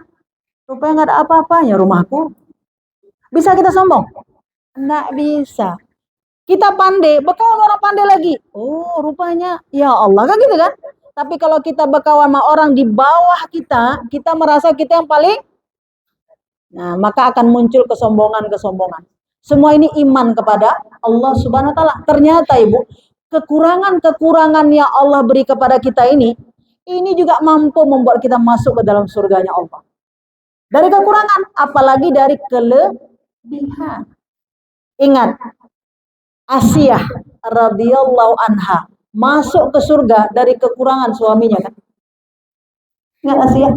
rupanya nggak ada apa-apanya rumahku. Bisa kita sombong? Nggak bisa. Kita pandai, berkawan orang pandai lagi. Oh, rupanya, ya Allah, kan gitu kan? Tapi kalau kita berkawan sama orang di bawah kita, kita merasa kita yang paling, nah maka akan muncul kesombongan. Semua ini iman kepada Allah Subhanahu wa taala. Ternyata Ibu, kekurangan-kekurangan yang Allah beri kepada kita ini juga mampu membuat kita masuk ke dalam surganya Allah. Dari kekurangan, apalagi dari kelebihan. Ingat, Asiyah radhiyallahu anha masuk ke surga dari kekurangan suaminya kan? Ingat Asiyah?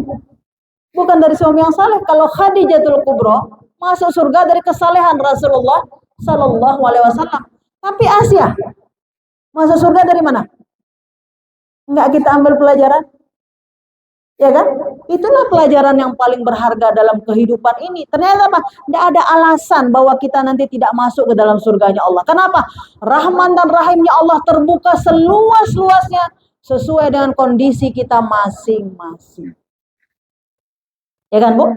Bukan dari suami yang saleh. Kalau Khadijatul Kubra masuk surga dari kesalehan Rasulullah Sallallahu Alaihi Wasallam. Tapi Asiyah masuk surga dari mana? Enggak kita ambil pelajaran? Ya kan? Itulah pelajaran yang paling berharga dalam kehidupan ini. Ternyata apa? Tidak ada alasan bahwa kita nanti tidak masuk ke dalam surganya Allah. Kenapa? Rahman dan Rahimnya Allah terbuka seluas-luasnya sesuai dengan kondisi kita masing-masing. Ya kan Bu?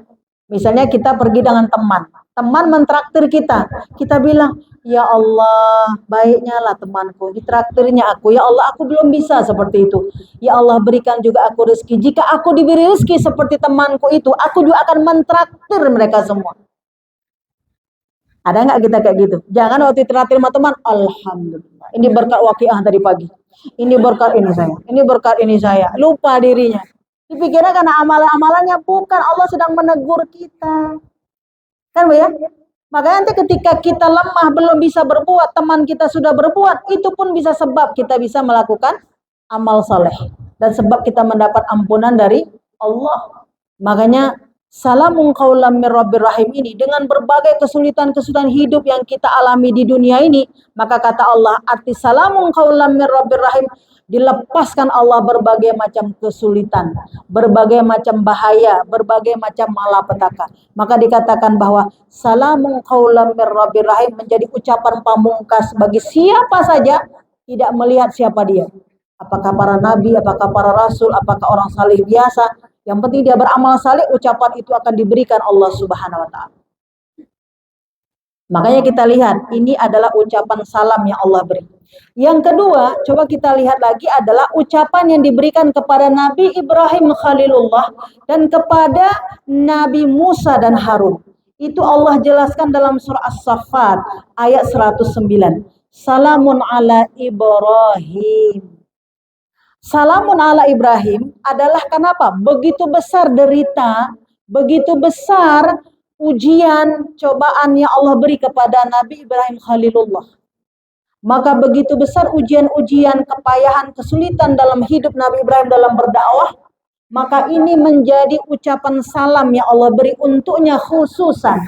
Misalnya kita pergi dengan teman. Teman mentraktir kita. Kita bilang, ya Allah, baiknya lah temanku. Ditraktirnya aku. Ya Allah, aku belum bisa seperti itu. Ya Allah, berikan juga aku rezeki. Jika aku diberi rezeki seperti temanku itu, aku juga akan mentraktir mereka semua. Ada nggak kita kayak gitu? Jangan waktu traktir sama teman, alhamdulillah. Ini berkat waqiah tadi pagi. Ini berkat ini saya. Ini berkat ini saya. Lupa dirinya. Dipikirnya karena amalan-amalannya, bukan Allah sedang menegur kita. Kan Bu ya? Makanya nanti ketika kita lemah belum bisa berbuat, teman kita sudah berbuat, itu pun bisa sebab kita bisa melakukan amal saleh dan sebab kita mendapat ampunan dari Allah. Makanya salamun qaulam mir rabbir rahim ini dengan berbagai kesulitan-kesulitan hidup yang kita alami di dunia ini, maka kata Allah, arti salamun qaulam mir rabbir rahim, dilepaskan Allah berbagai macam kesulitan, berbagai macam bahaya, berbagai macam malapetaka. Maka dikatakan bahwa salamun qaulam mir rabbir rahim menjadi ucapan pamungkas bagi siapa saja, tidak melihat siapa dia. Apakah para nabi, apakah para rasul, apakah orang saleh biasa. Yang penting dia beramal saleh, ucapan itu akan diberikan Allah Subhanahu wa taala. Makanya kita lihat, ini adalah ucapan salam yang Allah beri. Yang kedua, coba kita lihat lagi adalah ucapan yang diberikan kepada Nabi Ibrahim Khalilullah dan kepada Nabi Musa dan Harun. Itu Allah jelaskan dalam surah As-Saffat ayat 109. Salamun ala Ibrahim. Salamun ala Ibrahim adalah kenapa? Begitu besar derita, begitu besar ujian, cobaan yang Allah beri kepada Nabi Ibrahim Khalilullah. Maka begitu besar ujian-ujian, kepayahan, kesulitan dalam hidup Nabi Ibrahim dalam berdakwah, maka ini menjadi ucapan salam yang Allah beri untuknya khususan.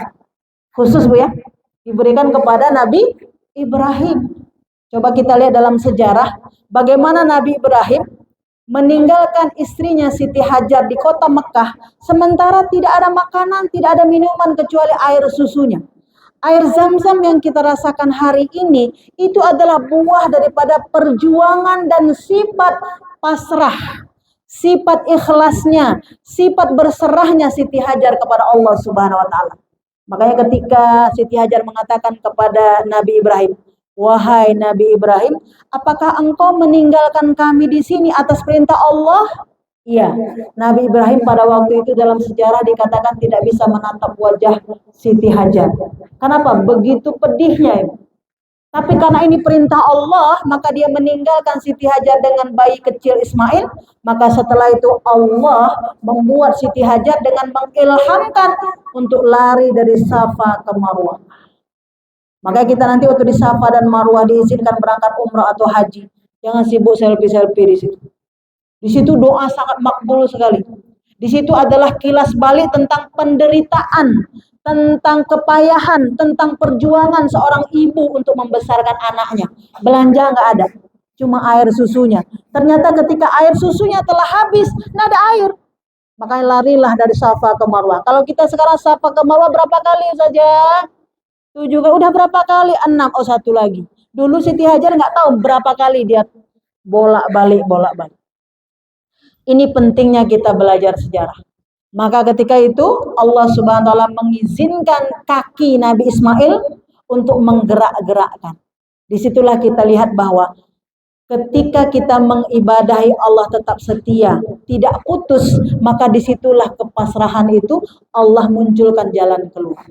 Khusus Bu ya, diberikan kepada Nabi Ibrahim. Coba kita lihat dalam sejarah, bagaimana Nabi Ibrahim meninggalkan istrinya Siti Hajar di kota Mekah, sementara tidak ada makanan, tidak ada minuman kecuali air susunya. Air Zam-Zam yang kita rasakan hari ini itu adalah buah daripada perjuangan dan sifat pasrah, sifat ikhlasnya, sifat berserahnya Siti Hajar kepada Allah Subhanahu wa taala. Makanya ketika Siti Hajar mengatakan kepada Nabi Ibrahim, "Wahai Nabi Ibrahim, apakah engkau meninggalkan kami di sini atas perintah Allah?" Iya, Nabi Ibrahim pada waktu itu dalam sejarah dikatakan tidak bisa menatap wajah Siti Hajar. Kenapa? Begitu pedihnya ini. Tapi karena ini perintah Allah, maka dia meninggalkan Siti Hajar dengan bayi kecil Ismail. Maka setelah itu Allah membuat Siti Hajar dengan mengilhamkan untuk lari dari Safa ke Marwah. Maka kita nanti waktu di Safa dan Marwah diizinkan berangkat umrah atau haji, jangan sibuk selfie-selfie di situ. Di situ doa sangat makbul sekali. Di situ adalah kilas balik tentang penderitaan, tentang kepayahan, tentang perjuangan seorang ibu untuk membesarkan anaknya. Belanja nggak ada, cuma air susunya. Ternyata ketika air susunya telah habis, nggak ada air. Makanya larilah dari Safa ke Marwah. Kalau kita sekarang Safa ke Marwah berapa kali saja? 7 kali. Udah berapa kali? 6. Oh, 1 lagi. Dulu Siti Hajar nggak tahu berapa kali dia bolak-balik. Ini pentingnya kita belajar sejarah. Maka ketika itu Allah Subhanahu wa taala mengizinkan kaki Nabi Ismail untuk menggerak-gerakkan. Disitulah kita lihat bahwa ketika kita mengibadahi Allah tetap setia, tidak putus, maka disitulah kepasrahan itu Allah munculkan jalan keluar.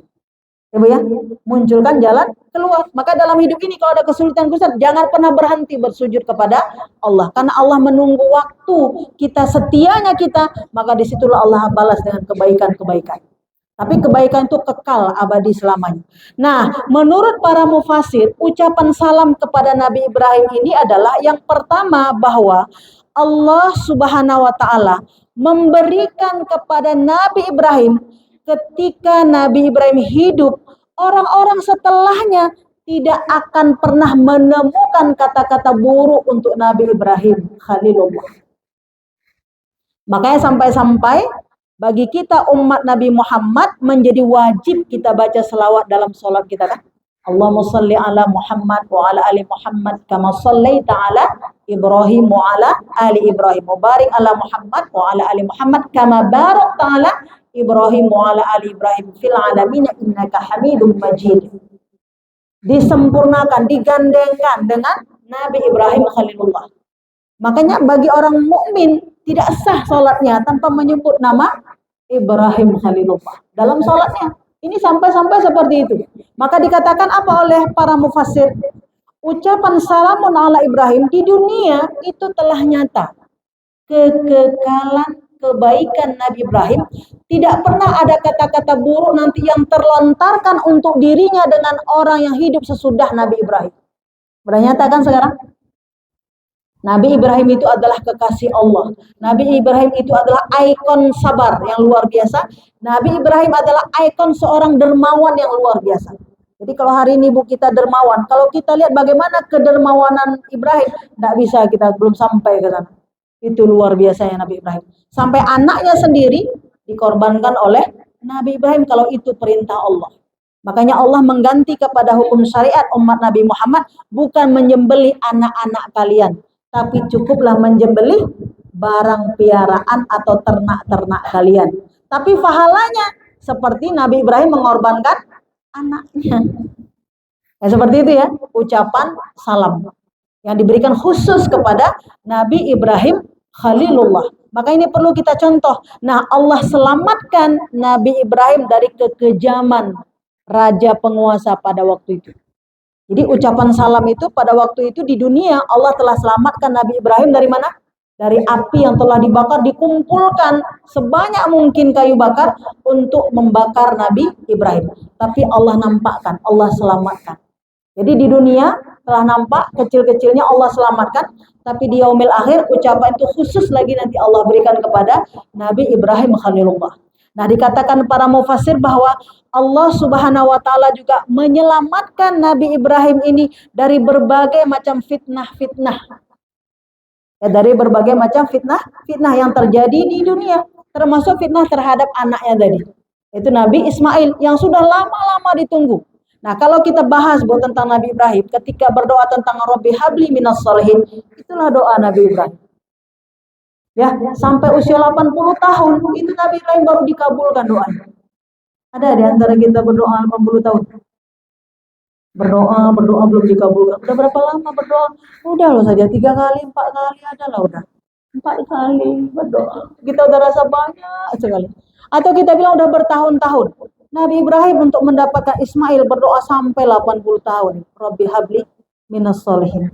Ibu ya, munculkan jalan keluar. Maka dalam hidup ini kalau ada kesulitan, jangan pernah berhenti bersujud kepada Allah. Karena Allah menunggu waktu kita setianya kita, maka disitulah Allah balas dengan kebaikan-kebaikan. Tapi kebaikan itu kekal abadi selamanya. Nah, menurut para mufasir, ucapan salam kepada Nabi Ibrahim ini adalah yang pertama bahwa Allah Subhanahu wa taala memberikan kepada Nabi Ibrahim ketika Nabi Ibrahim hidup, orang-orang setelahnya tidak akan pernah menemukan kata-kata buruk untuk Nabi Ibrahim Khalilullah. Makanya sampai-sampai bagi kita umat Nabi Muhammad menjadi wajib kita baca selawat dalam sholat kita kan. Allahumma salli ala Muhammad wa ala ali Muhammad kama sallaita ala Ibrahim wa ala ali Ibrahim. Wa barik ala Muhammad wa ala ali Muhammad kama barakta ala Ibrahim wa ala ali Ibrahim fil alamin innaka Hamidum Majid. Disempurnakan, digandengkan dengan Nabi Ibrahim Khalilullah. Makanya bagi orang mukmin tidak sah salatnya tanpa menyebut nama Ibrahim Khalilullah dalam salatnya. Ini sampai-sampai seperti itu. Maka dikatakan apa oleh para mufassir? Ucapan salamun ala Ibrahim di dunia itu telah nyata. Kekekalan kebaikan Nabi Ibrahim, tidak pernah ada kata-kata buruk nanti yang terlontarkan untuk dirinya dengan orang yang hidup sesudah Nabi Ibrahim. Sudah nyata kan sekarang? Nabi Ibrahim itu adalah kekasih Allah. Nabi Ibrahim itu adalah ikon sabar yang luar biasa. Nabi Ibrahim adalah ikon seorang dermawan yang luar biasa. Jadi kalau hari ini Bu kita dermawan, kalau kita lihat bagaimana kedermawanan Ibrahim, tidak bisa, kita belum sampai ke sana. Itu luar biasanya Nabi Ibrahim. Sampai anaknya sendiri dikorbankan oleh Nabi Ibrahim kalau itu perintah Allah. Makanya Allah mengganti kepada hukum syariat umat Nabi Muhammad bukan menyembelih anak-anak kalian, tapi cukuplah menyembelih barang piaraan atau ternak-ternak kalian. Tapi pahalanya seperti Nabi Ibrahim mengorbankan anaknya. Ya, seperti itu ya, ucapan salam yang diberikan khusus kepada Nabi Ibrahim Khalilullah. Maka ini perlu kita contoh. Nah, Allah selamatkan Nabi Ibrahim dari kekejaman raja penguasa pada waktu itu. Jadi ucapan salam itu pada waktu itu di dunia Allah telah selamatkan Nabi Ibrahim dari mana? dari api yang telah dibakar, dikumpulkan sebanyak mungkin kayu bakar untuk membakar Nabi Ibrahim. Tapi Allah nampakkan, Allah selamatkan. Jadi di dunia telah nampak kecil-kecilnya Allah selamatkan, tapi di yaumil akhir ucapan itu khusus lagi nanti Allah berikan kepada Nabi Ibrahim Khalilullah. Nah, dikatakan para mufassir bahwa Allah Subhanahu wa taala juga menyelamatkan Nabi Ibrahim ini dari berbagai macam fitnah-fitnah. Ya, dari berbagai macam fitnah yang terjadi di dunia, termasuk fitnah terhadap anaknya tadi. Itu Nabi Ismail yang sudah lama-lama ditunggu. Nah, kalau kita bahas tentang Nabi Ibrahim ketika berdoa tentang Rabbi habli minas sholihin, itulah doa Nabi Ibrahim. Ya, sampai usia 80 tahun itu Nabi Ibrahim baru dikabulkan doanya. Ada di antara kita berdoa 80 tahun. Berdoa belum dikabulkan. Udah berapa lama berdoa? Udah loh saja 3 kali, 4 kali ada lah udah. 4 kali berdoa. Kita udah rasa banyak sekali. Atau kita bilang udah bertahun-tahun. Nabi Ibrahim untuk mendapatkan Ismail berdoa sampai 80 tahun. Rabbi habli minas sholihin.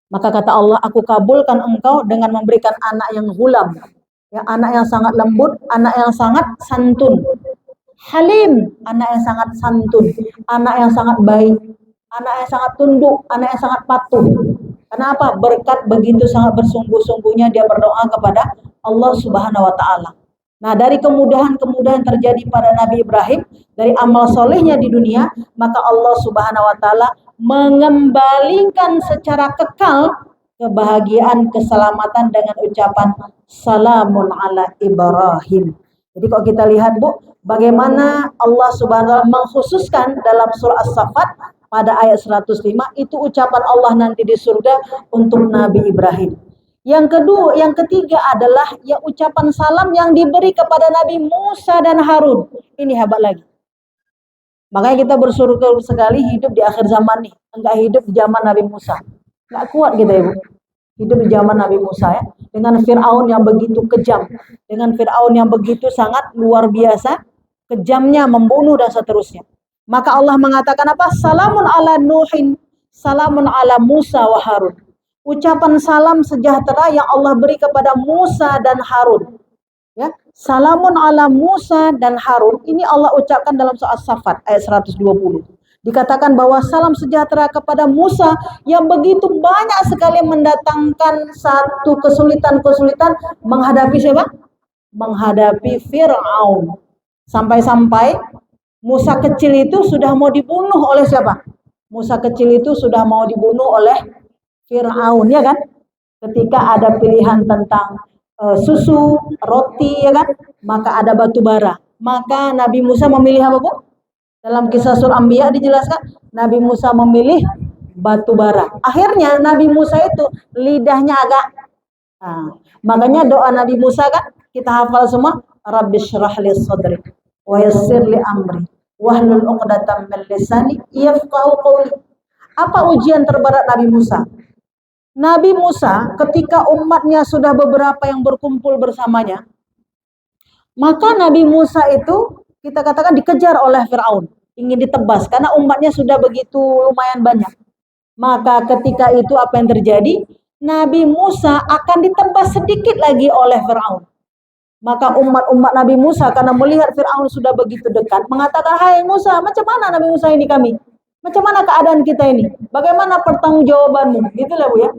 Maka kata Allah, aku kabulkan engkau dengan memberikan anak yang gulam. Ya, anak yang sangat lembut, anak yang sangat santun. Halim, anak yang sangat santun, anak yang sangat baik, anak yang sangat tunduk, anak yang sangat patuh. Kenapa? Berkat begitu sangat bersungguh-sungguhnya dia berdoa kepada Allah Subhanahu wa taala. Nah, dari kemudahan-kemudahan terjadi pada Nabi Ibrahim, dari amal solehnya di dunia, maka Allah Subhanahu wa taala mengembalikan secara kekal kebahagiaan, keselamatan dengan ucapan salamun ala Ibrahim. Jadi kalau kita lihat Bu, bagaimana Allah Subhanahu wa taala mengkhususkan dalam surah As-Saffat pada ayat 105 itu ucapan Allah nanti di surga untuk Nabi Ibrahim. Yang kedua, yang ketiga adalah ya ucapan salam yang diberi kepada Nabi Musa dan Harun. Ini hebat lagi. Makanya kita bersyukur sekali hidup di akhir zaman nih, enggak hidup di zaman Nabi Musa. Enggak kuat kita Ibu. Hidup di zaman Nabi Musa ya, dengan Fir'aun yang begitu kejam, dengan Fir'aun yang begitu sangat luar biasa, kejamnya membunuh dan seterusnya. Maka Allah mengatakan apa? Salamun ala Nuhin, salamun ala Musa wa Harun. Ucapan salam sejahtera yang Allah beri kepada Musa dan Harun. Ya, salamun ala Musa dan Harun. Ini Allah ucapkan dalam surah As-Saffat ayat 120. Dikatakan bahwa salam sejahtera kepada Musa yang begitu banyak sekali mendatangkan satu kesulitan-kesulitan menghadapi siapa? Menghadapi Fir'aun. Sampai-sampai Musa kecil itu sudah mau dibunuh oleh siapa? Musa kecil itu sudah mau dibunuh oleh Fir'aun, ya kan? Ketika ada pilihan tentang susu, roti, ya kan? Maka ada batu bara. Maka Nabi Musa memilih apa, Bu? Dalam kisah surah Anbiya dijelaskan, Nabi Musa memilih batu bara. Akhirnya Nabi Musa itu lidahnya agak makanya doa Nabi Musa kan kita hafal semua, Rabbi syrah li sadri wa yassir li amri wahlul 'uqdatam min lisani yafqahu qawli. Apa ujian terberat Nabi Musa? Nabi Musa ketika umatnya sudah beberapa yang berkumpul bersamanya, maka Nabi Musa itu kita katakan dikejar oleh Fir'aun, ingin ditebas karena umatnya sudah begitu lumayan banyak. Maka ketika itu apa yang terjadi? Nabi Musa akan ditebas sedikit lagi oleh Fir'aun. Maka umat-umat Nabi Musa karena melihat Fir'aun sudah begitu dekat, mengatakan, hai Musa, macam mana Nabi Musa ini kami? Macam mana keadaan kita ini? Bagaimana pertanggungjawabanmu? Gitulah Bu ya.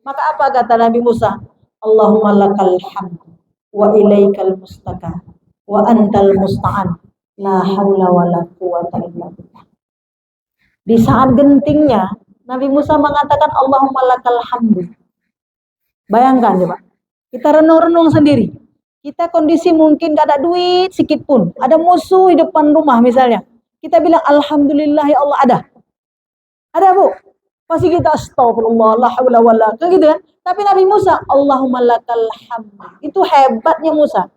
Maka apa kata Nabi Musa? Allahumma lakal hamd wa ilaikal mustaka wa antal musta'an la haula wa la quwata illa billah. Di saat gentingnya Nabi Musa mengatakan Allahumma lakal hamd. Bayangkan coba. Kita renung-renung sendiri. Kita kondisi mungkin gak ada duit sedikit pun. Ada musuh di depan rumah misalnya. Kita bilang alhamdulillah ya Allah ada. Ada Bu. Pasti kita astagfirullah la haula wala kan gitu kan. Tapi Nabi Musa Allahumma lakal hamd. Itu hebatnya Musa.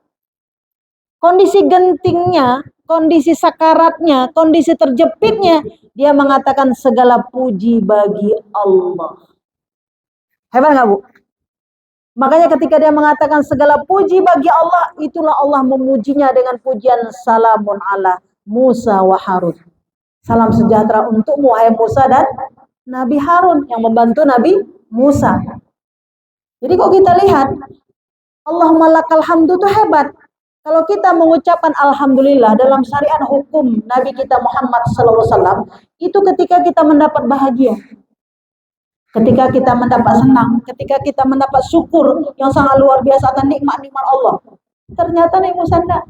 Kondisi gentingnya, kondisi sakaratnya, kondisi terjepitnya, dia mengatakan segala puji bagi Allah. Hebat enggak Bu? Makanya ketika dia mengatakan segala puji bagi Allah, itulah Allah memujinya dengan pujian salamun ala Musa wa Harun. Salam sejahtera untukmu wahai Musa dan Nabi Harun yang membantu Nabi Musa. Jadi kok kita lihat Allahumma lakal hamdu itu hebat. Kalau kita mengucapkan alhamdulillah dalam syariat hukum Nabi kita Muhammad SAW, itu ketika kita mendapat bahagia, ketika kita mendapat senang, ketika kita mendapat syukur yang sangat luar biasa akan nikmat-nikmat Allah. Ternyata Nabi Musa tidak.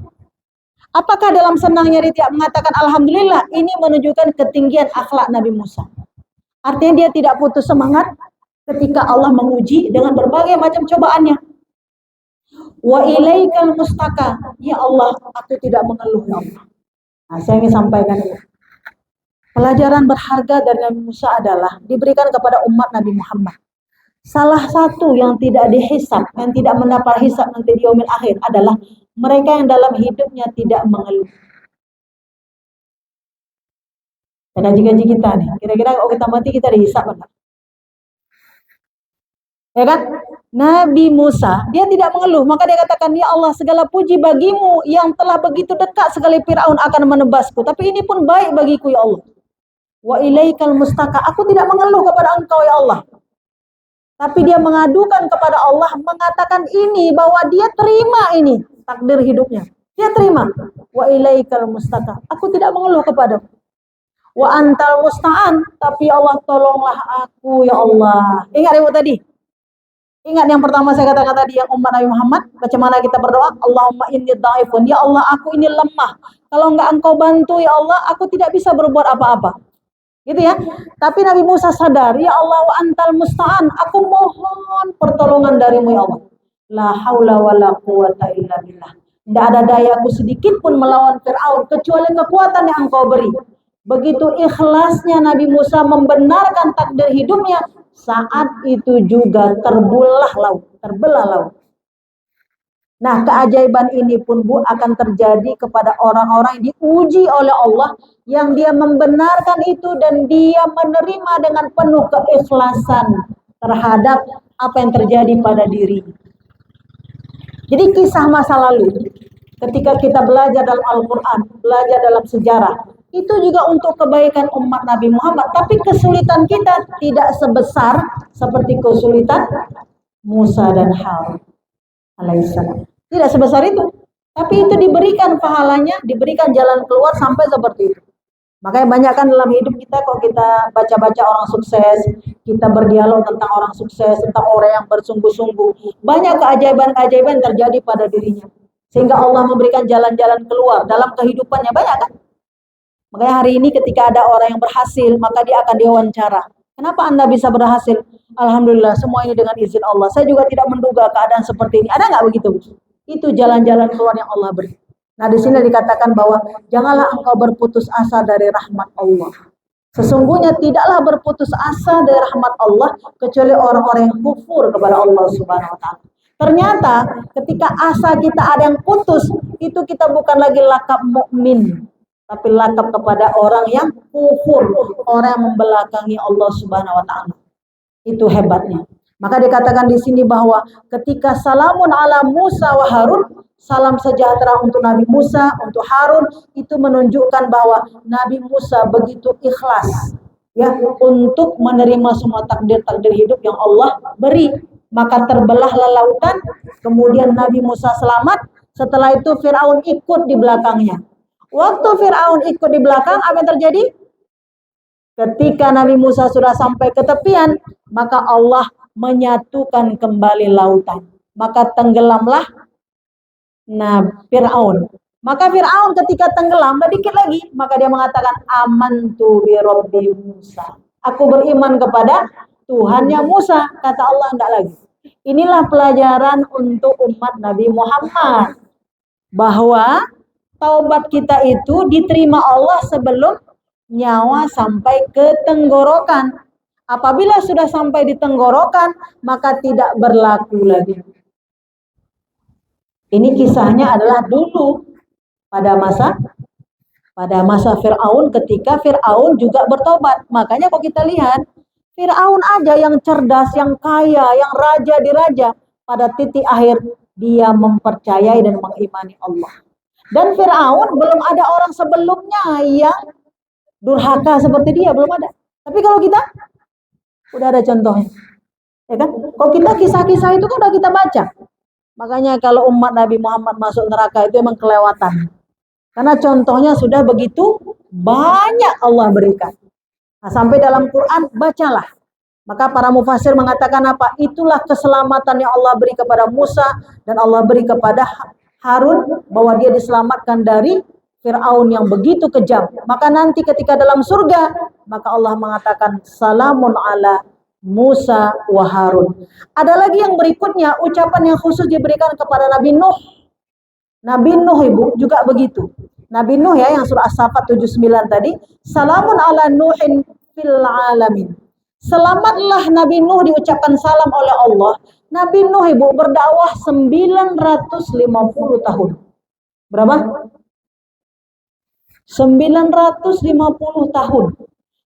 Apakah dalam senangnya dia tidak mengatakan alhamdulillah? Ini menunjukkan ketinggian akhlak Nabi Musa. Artinya dia tidak putus semangat ketika Allah menguji dengan berbagai macam cobaannya. Wa ilaikal mustaka, ya Allah, aku tidak mengeluh ya Allah. Nah, saya ingin sampaikan ini. Pelajaran berharga dari Nabi Musa adalah diberikan kepada umat Nabi Muhammad. Salah satu yang tidak dihisab, yang tidak mendapat hisab nanti di yaumil akhir adalah mereka yang dalam hidupnya tidak mengeluh. Dan gaji-gaji kita nih, kira-kira kalau kita mati kita dihisab benar? Ya kan? Nabi Musa, dia tidak mengeluh, maka dia katakan, ya Allah, segala puji bagimu yang telah begitu dekat sekali Fir'aun akan menebasku, tapi ini pun baik bagiku ya Allah. Wa ilaikal mustaka, aku tidak mengeluh kepada engkau ya Allah. Tapi dia mengadukan kepada Allah, mengatakan ini, bahwa dia terima ini, takdir hidupnya. Dia terima. Wa ilaikal mustaka, aku tidak mengeluh kepadamu. Wa antal musta'an, tapi Allah tolonglah aku ya Allah. Ingat ibu tadi? Ingat yang pertama saya katakan tadi yang umat Nabi Muhammad, bagaimana kita berdoa? Allahumma inni dhaifun, ya Allah aku ini lemah. Kalau enggak engkau bantu ya Allah, aku tidak bisa berbuat apa-apa. Gitu ya. Tapi Nabi Musa sadar, ya Allah wa antal musta'an, aku mohon pertolongan darimu ya Allah. La haula wa la quwata illa billah. Tidak ada dayaku sedikit pun melawan Fir'aun kecuali kekuatan yang engkau beri. Begitu ikhlasnya Nabi Musa membenarkan takdir hidupnya, saat itu juga terbelah laut. Nah, keajaiban ini pun Bu akan terjadi kepada orang-orang yang diuji oleh Allah, yang dia membenarkan itu dan dia menerima dengan penuh keikhlasan terhadap apa yang terjadi pada diri. Jadi kisah masa lalu, ketika kita belajar dalam Al-Quran, belajar dalam sejarah, itu juga untuk kebaikan umat Nabi Muhammad. Tapi kesulitan kita tidak sebesar seperti kesulitan Musa dan Harun alaihissalam. Tidak sebesar itu. Tapi itu diberikan pahalanya, diberikan jalan keluar sampai seperti itu. Makanya banyak kan dalam hidup kita, kok kita baca-baca orang sukses, kita berdialog tentang orang sukses, tentang orang yang bersungguh-sungguh. Banyak keajaiban-keajaiban terjadi pada dirinya. Sehingga Allah memberikan jalan-jalan keluar dalam kehidupannya. Banyak kan? Makanya hari ini ketika ada orang yang berhasil, maka dia akan diwawancara. Kenapa Anda bisa berhasil? Alhamdulillah, semua ini dengan izin Allah. Saya juga tidak menduga keadaan seperti ini. Ada nggak begitu? Itu jalan-jalan keluar yang Allah beri. Nah, di sini dikatakan bahwa janganlah engkau berputus asa dari rahmat Allah. Sesungguhnya tidaklah berputus asa dari rahmat Allah kecuali orang-orang yang kufur kepada Allah Subhanahu wa taala. Ternyata ketika asa kita ada yang putus, itu kita bukan lagi lakap mukmin, tapi lakap kepada orang yang kufur, orang yang membelakangi Allah Subhanahu wa taala. Itu hebatnya. Maka dikatakan di sini bahwa ketika salamun ala Musa wa Harun, salam sejahtera untuk Nabi Musa, untuk Harun, itu menunjukkan bahwa Nabi Musa begitu ikhlas ya untuk menerima semua takdir-takdir hidup yang Allah beri. Maka terbelahlah lautan, kemudian Nabi Musa selamat. Setelah itu Fir'aun ikut di belakangnya. Waktu Fir'aun ikut di belakang, apa yang terjadi? Ketika Nabi Musa sudah sampai ke tepian, maka Allah menyatukan kembali lautan. Maka tenggelamlah Fir'aun. Maka Fir'aun ketika tenggelam, dikit lagi, maka dia mengatakan, amantu bi Rabbi Musa. Aku beriman kepada Tuhannya Musa. Kata Allah, enggak lagi. Inilah pelajaran untuk umat Nabi Muhammad. Bahwa taubat kita itu diterima Allah sebelum nyawa sampai ke tenggorokan. Apabila sudah sampai di tenggorokan, maka tidak berlaku lagi. Ini kisahnya adalah dulu pada masa Fir'aun, ketika Fir'aun juga bertobat. Makanya kalau kita lihat, Fir'aun aja yang cerdas, yang kaya, yang raja di raja, pada titik akhir dia mempercayai dan mengimani Allah. Dan Fir'aun belum ada orang sebelumnya yang durhaka seperti dia, belum ada. Tapi kalau kita udah ada contohnya. Ya kan? Kalau kita kisah-kisah itu kan udah kita baca. Makanya kalau umat Nabi Muhammad masuk neraka itu emang kelewatan. Karena contohnya sudah begitu banyak Allah berikan. Nah, sampai dalam Quran bacalah. Maka para mufasir mengatakan apa? Itulah keselamatan yang Allah beri kepada Musa dan Allah beri kepada Harun, bahwa dia diselamatkan dari Fir'aun yang begitu kejam. Maka nanti ketika dalam surga, maka Allah mengatakan salamun ala Musa wa Harun. Ada lagi yang berikutnya, ucapan yang khusus diberikan kepada Nabi Nuh. Nabi Nuh Ibu juga begitu. Nabi Nuh ya, yang surah As-Saffat 79 tadi, salamun ala Nuhin fil alamin. Selamatlah Nabi Nuh, diucapkan salam oleh Allah. Nabi Nuh Ibu berdakwah 950 tahun. Berapa? 950 tahun.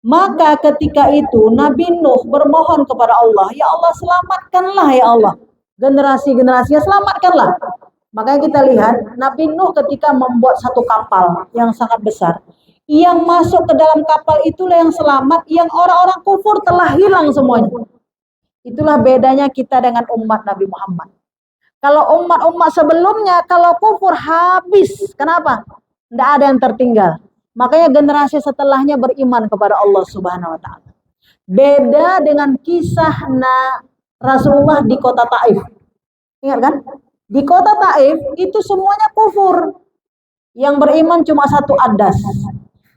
Maka ketika itu Nabi Nuh bermohon kepada Allah, ya Allah selamatkanlah ya Allah. Generasi-generasinya selamatkanlah. Makanya kita lihat Nabi Nuh ketika membuat satu kapal yang sangat besar. Yang masuk ke dalam kapal itulah yang selamat, yang orang-orang kufur telah hilang semuanya. Itulah bedanya kita dengan umat Nabi Muhammad. Kalau umat-umat sebelumnya, kalau kufur habis. Kenapa? Tidak ada yang tertinggal. Makanya generasi setelahnya beriman kepada Allah Subhanahu wa Ta'ala. Beda dengan kisah Rasulullah di kota Taif. Ingat kan? Di kota Taif itu semuanya kufur. Yang beriman cuma satu Adas.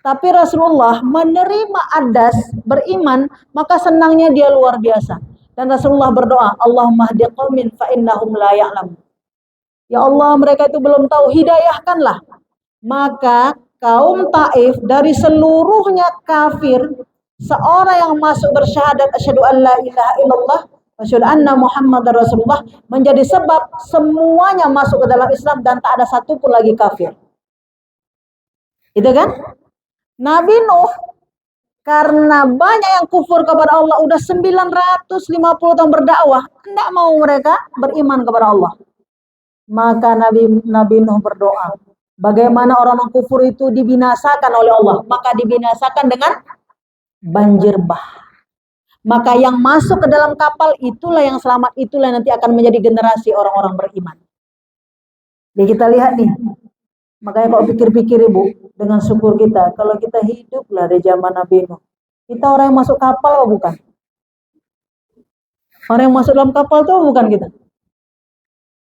Tapi Rasulullah menerima Adas, beriman, maka senangnya dia luar biasa. Dan Rasulullah berdoa, Allahumma hdi qaumin fa innahum la ya'lamun. Ya Allah, mereka itu belum tahu, hidayahkanlah. Maka kaum Taif dari seluruhnya kafir, seorang yang masuk bersyahadat asyhadu an la ilaha illallah wa asyhadu anna Muhammadar Rasulullah menjadi sebab semuanya masuk ke dalam Islam dan tak ada satu pun lagi kafir. Itu kan? Nabi Nuh karena banyak yang kufur kepada Allah, udah 950 tahun berdakwah, tidak mau mereka beriman kepada Allah. Maka Nabi Nuh berdoa, bagaimana orang kufur itu dibinasakan oleh Allah, maka dibinasakan dengan banjir bah. Maka yang masuk ke dalam kapal itulah yang selamat, itulah nanti akan menjadi generasi orang-orang beriman. Jadi kita lihat nih, makanya kalau pikir-pikir Ibu, dengan syukur kita, kalau kita hiduplah di zaman Nabi Nuh, kita orang yang masuk kapal atau bukan? Orang yang masuk dalam kapal itu bukan kita?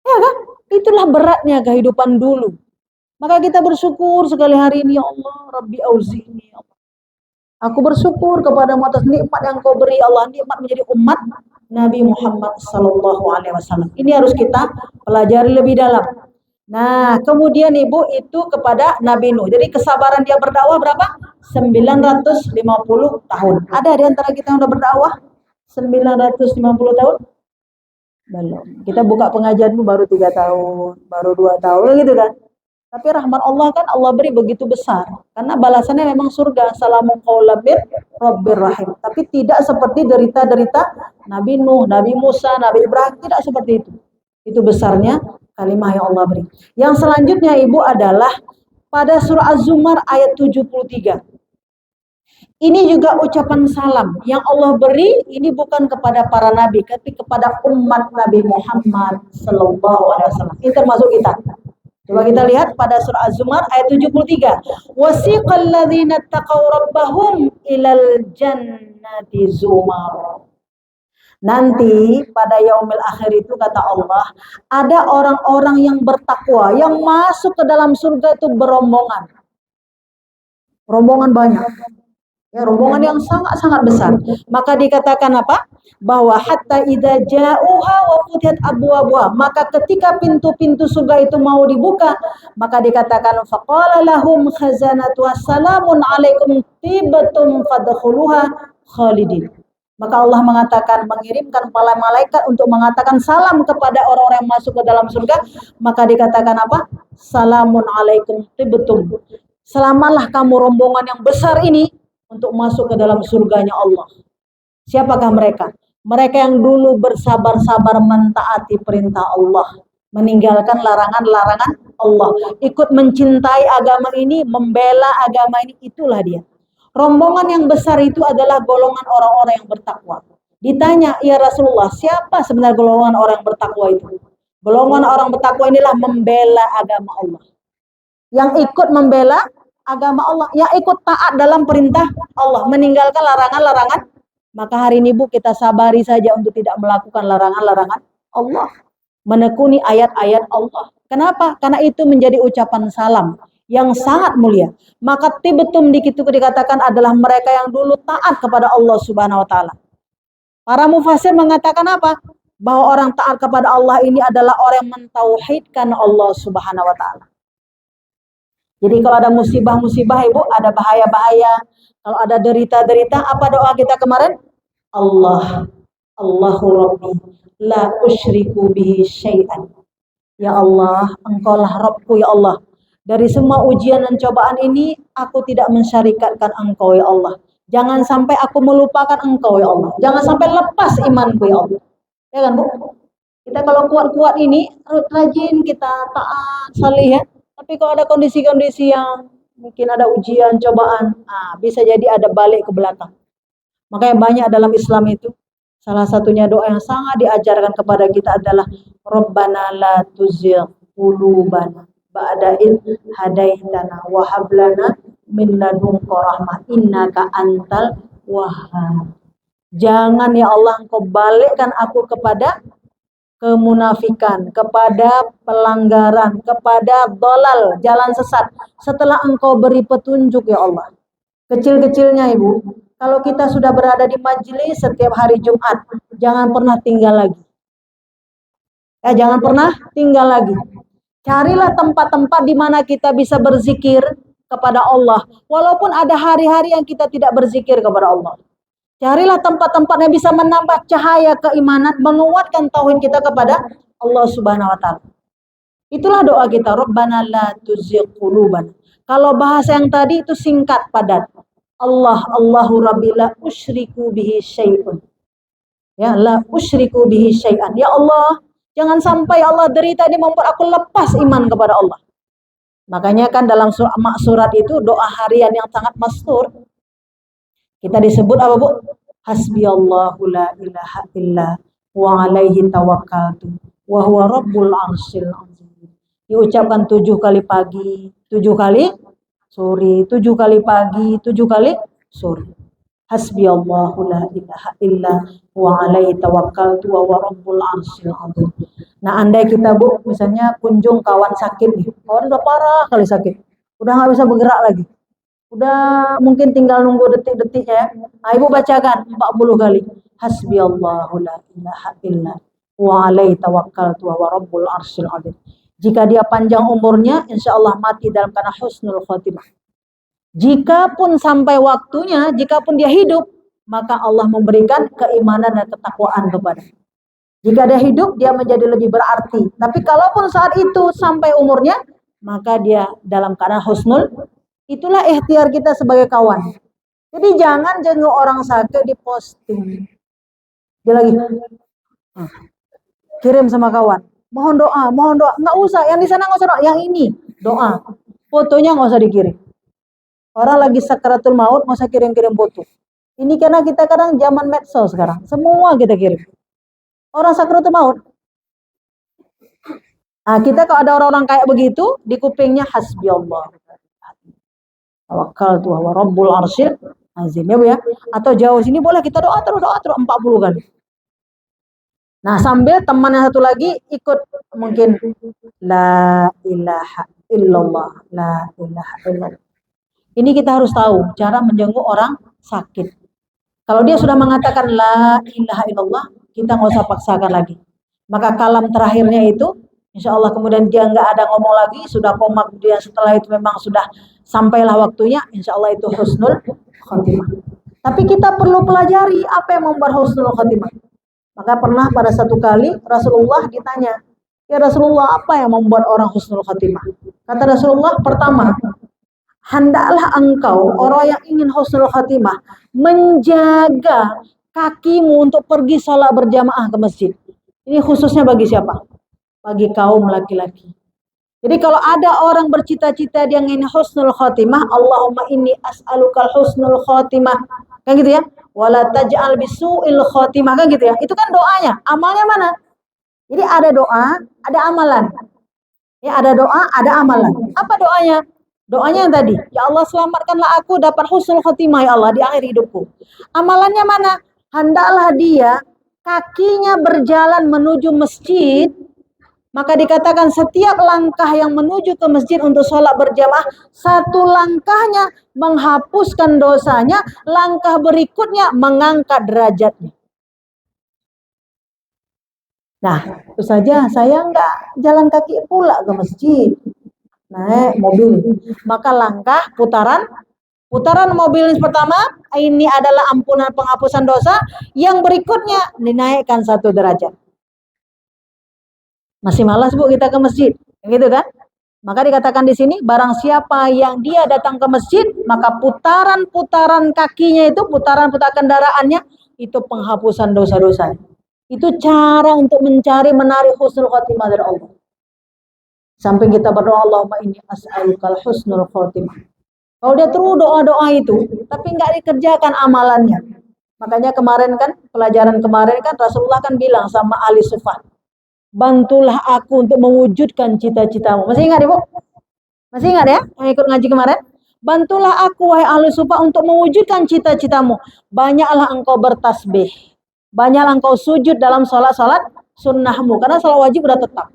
Ya kan? Itulah beratnya kehidupan dulu. Maka kita bersyukur sekali hari ini, ya Allah, Rabbi auzi'ni, ya Allah. Aku bersyukur kepadamu atas nikmat yang kau beri Allah, nikmat menjadi umat Nabi Muhammad Sallallahu Alaihi Wasallam. Ini harus kita pelajari lebih dalam. Nah, kemudian Ibu itu kepada Nabi Nuh. Jadi kesabaran dia berdakwah berapa? 950 tahun. Ada di antara kita yang udah berdakwah 950 tahun? Belum. Kita buka pengajian baru 3 tahun, baru 2 tahun gitu kan. Tapi rahmat Allah kan Allah beri begitu besar. Karena balasannya memang surga. Salamun qaulan mir rabbir rahim. Tapi tidak seperti derita-derita Nabi Nuh, Nabi Musa, Nabi Ibrahim. Tidak seperti itu. Itu besarnya kalimah yang Allah beri. Yang selanjutnya Ibu adalah pada surah Az-Zumar ayat 73. Ini juga ucapan salam yang Allah beri, ini bukan kepada para nabi, tapi kepada umat Nabi Muhammad Sallallahu Alaihi Wasallam. Ini termasuk kita. Coba kita lihat pada surah Az-Zumar ayat 73. Wasiqal ladzina taqaw rabbahum ilal jannati zumar. Nanti pada yaumil akhir itu kata Allah, ada orang-orang yang bertakwa yang masuk ke dalam surga itu berombongan. Rombongan banyak. Ya, rombongan yang sangat-sangat besar. Maka dikatakan apa? Bahwa hatta idza ja'uha wa futihat abwabuha. Maka ketika pintu-pintu surga itu mau dibuka, maka dikatakan faqala lahum khazanatu wassalamun alaikum tibtum fadkhuluha khalidin. Maka Allah mengatakan, mengirimkan para malaikat untuk mengatakan salam kepada orang-orang yang masuk ke dalam surga. Maka dikatakan apa? Salamun alaikum tibtum. Selamalah kamu rombongan yang besar ini untuk masuk ke dalam surganya Allah. Siapakah mereka? Mereka yang dulu bersabar-sabar mentaati perintah Allah, meninggalkan larangan-larangan Allah, ikut mencintai agama ini, membela agama ini, itulah dia. Rombongan yang besar itu adalah golongan orang-orang yang bertakwa. Ditanya, ya Rasulullah, siapa sebenarnya golongan orang bertakwa itu? Golongan orang bertakwa inilah membela agama Allah. Yang ikut membela agama Allah, yang ikut taat dalam perintah Allah, meninggalkan larangan-larangan. Maka hari ini Bu, kita sabari saja untuk tidak melakukan larangan-larangan Allah, menekuni ayat-ayat Allah. Kenapa? Karena itu menjadi ucapan salam yang sangat mulia. Maka tibetum itu dikatakan adalah mereka yang dulu taat kepada Allah Subhanahu wa taala. Para mufasir mengatakan apa? Bahwa orang taat kepada Allah ini adalah orang yang mentauhidkan Allah Subhanahu wa taala. Jadi kalau ada musibah-musibah Ibu, ada bahaya-bahaya, kalau ada derita-derita, apa doa kita kemarin? Allahu Rabbi, la usyriku bihi syai'an. Ya Allah, Engkaulah Rabbku ya Allah. Dari semua ujian dan cobaan ini, aku tidak mensyarikatkan Engkau ya Allah. Jangan sampai aku melupakan Engkau ya Allah. Jangan sampai lepas imanku ya Allah. Ya kan Bu? Kita kalau kuat-kuat ini, rajin kita taat, salih ya. Tapi kalau ada kondisi-kondisi yang mungkin ada ujian, cobaan, bisa jadi ada balik ke belakang. Makanya banyak dalam Islam itu, salah satunya doa yang sangat diajarkan kepada kita adalah Rabbana la tuzigh qulubana ba'da id hadaitana wa hab lana min ladunka rahmah innaka antal wahhab. Jangan ya Allah Engkau balikkan aku kepada kemunafikan, kepada pelanggaran, kepada dolal, jalan sesat, setelah Engkau beri petunjuk ya Allah. Kecil-kecilnya Ibu, kalau kita sudah berada di majelis setiap hari Jumat, jangan pernah tinggal lagi. Jangan pernah tinggal lagi. Carilah tempat-tempat di mana kita bisa berzikir kepada Allah. Walaupun ada hari-hari yang kita tidak berzikir kepada Allah. Carilah tempat-tempat yang bisa menambah cahaya keimanan, menguatkan tauhid kita kepada Allah Subhanahu wa taala. Itulah doa kita, Rabbana la tuzigh qulubana. Kalau bahasa yang tadi itu singkat padat. Allahu Rabbi la usyriku bihi syai'un. Ya, la usyriku bihi syai'an. Ya Allah, jangan sampai Allah derita ini membuat aku lepas iman kepada Allah. Makanya kan dalam surat itu doa harian yang sangat masyhur. Kita disebut apa Bu? Hasbiyallahu la ilaha illa wa alaihi tawakkaltu wa huwa rabbul arsyil azim. Diucapkan 7 kali pagi, 7 kali sore, 7 kali pagi, 7 kali sore. Hasbiyallahu la ilaha illa wa alaihi tawakkaltu wa huwa rabbul arsyil azim. Nah, andai kita Bu, misalnya kunjung kawan sakit nih. Kawan udah parah kali sakit. Udah nggak bisa bergerak lagi. Udah mungkin tinggal nunggu detik-detiknya ya. Nah, Ibu bacakan 40 kali. Hasbiyallahu la ilaha illa wa alaihi tawakkaltu wa rabbul arsyil azim. Jika dia panjang umurnya, insya Allah mati dalam keadaan husnul khotimah. Jikapun sampai waktunya, jikapun dia hidup, maka Allah memberikan keimanan dan ketakwaan kepada. Jika dia hidup, dia menjadi lebih berarti. Tapi kalaupun saat itu sampai umurnya, maka dia dalam keadaan husnul. Itulah ikhtiar kita sebagai kawan. Jadi jangan jenguk orang sakit di posting. Dia lagi kirim sama kawan. Mohon doa, mohon doa. Nggak usah, yang di sana nggak usah doa. Yang ini doa. Fotonya nggak usah dikirim. Orang lagi sakaratul maut nggak usah kirim-kirim foto. Ini karena kita kadang zaman medsos sekarang. Semua kita kirim. Orang sakaratul maut. Nah, kita kalau ada orang-orang kayak begitu, di kupingnya hasbiyallah. Tawakkaltu wa rabbul arsyil azim ya Bu ya. Atau jauh sini boleh kita doa terus 40 kali. Nah, sambil teman yang satu lagi ikut mungkin la ilaha illallah, la ilaha illallah. Ini kita harus tahu cara menjenguk orang sakit. Kalau dia sudah mengatakan la ilaha illallah, kita nggak usah paksakan lagi. Maka kalam terakhirnya itu insya Allah kemudian dia nggak ada ngomong lagi, sudah koma, kemudian setelah itu memang sudah sampailah waktunya, insya Allah itu husnul khotimah. Tapi kita perlu pelajari apa yang membuat husnul khotimah. Maka pernah pada satu kali Rasulullah ditanya, ya Rasulullah apa yang membuat orang husnul khotimah? Kata Rasulullah, pertama, hendaklah engkau orang yang ingin husnul khotimah menjaga kakimu untuk pergi sholat berjamaah ke masjid. Ini khususnya bagi siapa? Bagi kaum laki-laki. Jadi kalau ada orang bercita-cita dia ingin husnul khotimah, Allahumma inni as'alukal husnul khotimah. Kan gitu ya. Wala taj'al bisu'il khotimah, kan gitu ya. Itu kan doanya. Amalnya mana? Jadi ada doa, ada amalan. Ya, ada doa, ada amalan. Apa doanya? Doanya yang tadi, ya Allah selamatkanlah aku dapat husnul khotimah ya Allah di akhir hidupku. Amalannya mana? Hendaklah dia kakinya berjalan menuju masjid, maka dikatakan setiap langkah yang menuju ke masjid untuk sholat berjamaah, satu langkahnya menghapuskan dosanya, langkah berikutnya mengangkat derajatnya. Nah, itu saja saya nggak jalan kaki pula ke masjid, naik mobil. Maka langkah putaran mobil pertama ini adalah ampunan penghapusan dosa, yang berikutnya dinaikkan satu derajat. Masih malas Bu kita ke masjid, gitu kan? Maka dikatakan di sini, barang siapa yang dia datang ke masjid, maka putaran-putaran kakinya itu, putaran-putaran kendaraannya, itu penghapusan dosa-dosa. Itu cara untuk menarik husnul khotimah dari Allah. Sampai kita berdoa, Allahumma inni as'alukal husnul khotimah. Kalau dia terus doa-doa itu, tapi nggak dikerjakan amalannya. Makanya kemarin kan, pelajaran kemarin kan Rasulullah kan bilang sama Ali Sufah, bantulah aku untuk mewujudkan cita-citamu. Masih ingat Ibu? Masih ingat ya yang ikut ngaji kemarin? Bantulah aku wahai ahli sufa untuk mewujudkan cita-citamu. Banyaklah engkau bertasbih. Banyaklah engkau sujud dalam sholat-sholat sunnahmu. Karena sholat wajib udah tetap.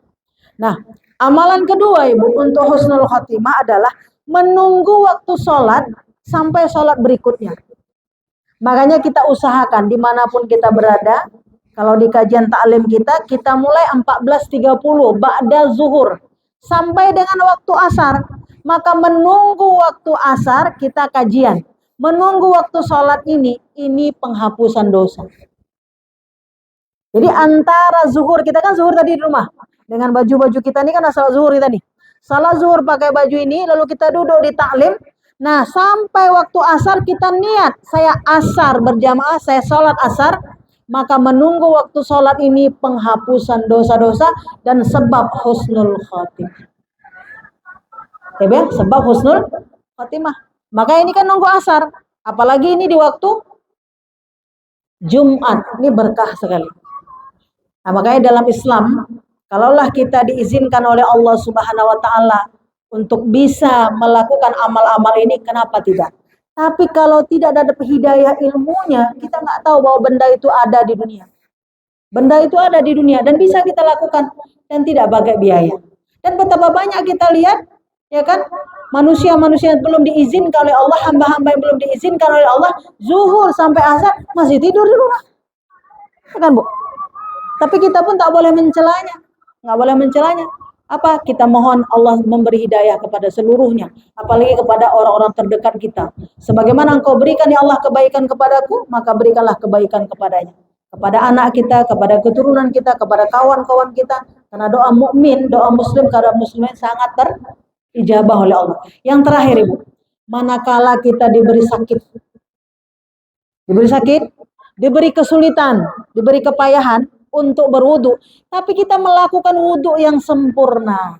Nah, amalan kedua Ibu untuk husnul khotimah adalah menunggu waktu sholat sampai sholat berikutnya. Makanya kita usahakan dimanapun kita berada. Kalau di kajian taklim kita mulai 14.30 ba'da zuhur sampai dengan waktu asar. Maka menunggu waktu asar kita kajian. Menunggu waktu sholat ini penghapusan dosa. Jadi antara zuhur, kita kan zuhur tadi di rumah. Dengan baju-baju kita ini kan asal zuhur kita nih. Salat zuhur pakai baju ini, lalu kita duduk di taklim. Nah sampai waktu asar kita niat, saya asar berjamaah, saya sholat asar. Maka menunggu waktu sholat ini penghapusan dosa-dosa dan sebab husnul khotimah. Ya, sebab husnul khotimah. Maka ini kan nunggu asar. Apalagi ini di waktu Jumat. Ini berkah sekali. Nah, makanya dalam Islam, kalaulah kita diizinkan oleh Allah Subhanahu wa Ta'ala untuk bisa melakukan amal-amal ini, kenapa tidak? Tapi kalau tidak ada hidayah ilmunya, kita nggak tahu bahwa benda itu ada di dunia. Benda itu ada di dunia dan bisa kita lakukan dan tidak pakai biaya. Dan betapa banyak kita lihat, ya kan, manusia-manusia yang belum diizinkan oleh Allah, hamba-hamba yang belum diizinkan oleh Allah, zuhur sampai asar masih tidur di rumah, ya kan Bu? Tapi kita pun tak boleh mencelanya, nggak boleh mencelanya. Apa? Kita mohon Allah memberi hidayah kepada seluruhnya, apalagi kepada orang-orang terdekat kita. Sebagaimana Engkau berikan ya Allah kebaikan kepadaku, maka berikanlah kebaikan kepadanya, kepada anak kita, kepada keturunan kita, kepada kawan-kawan kita. Karena doa mukmin, doa muslim, kepada muslimin sangat terijabah oleh Allah. Yang terakhir Ibu, manakala kita diberi sakit, diberi kesulitan, diberi kepayahan untuk berwudu, tapi kita melakukan wudu yang sempurna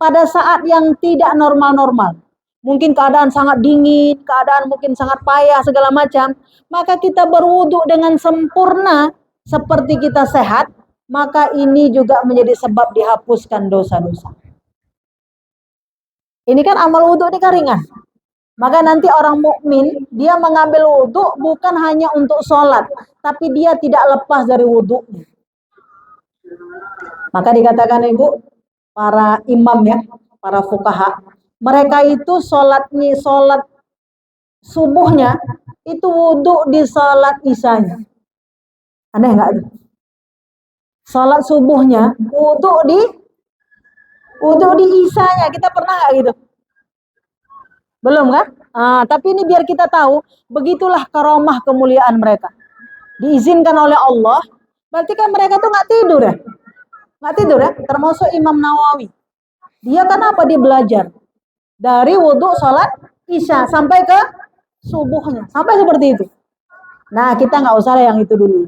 pada saat yang tidak normal-normal. Mungkin keadaan sangat dingin, keadaan mungkin sangat payah segala macam, maka kita berwudu dengan sempurna seperti kita sehat, maka ini juga menjadi sebab dihapuskan dosa-dosa. Ini kan amal wudu ini kan ringan. Maka nanti orang mukmin dia mengambil wudu bukan hanya untuk sholat, tapi dia tidak lepas dari wudunya. Maka dikatakan Ibu, para imam ya, para fuqaha, mereka itu sholat subuhnya itu wudu di sholat isyanya. Aneh nggak itu? Sholat subuhnya wudu di isyanya. Kita pernah nggak gitu? Belum kan? Tapi ini biar kita tahu, begitulah karomah kemuliaan mereka. Diizinkan oleh Allah, berarti kan mereka tuh nggak tidur ya? Nggak tidur ya? Termasuk Imam Nawawi. Dia kan apa? Dia belajar dari wudhu sholat isya sampai ke subuhnya. Sampai seperti itu. Nah kita nggak usah yang itu dulu.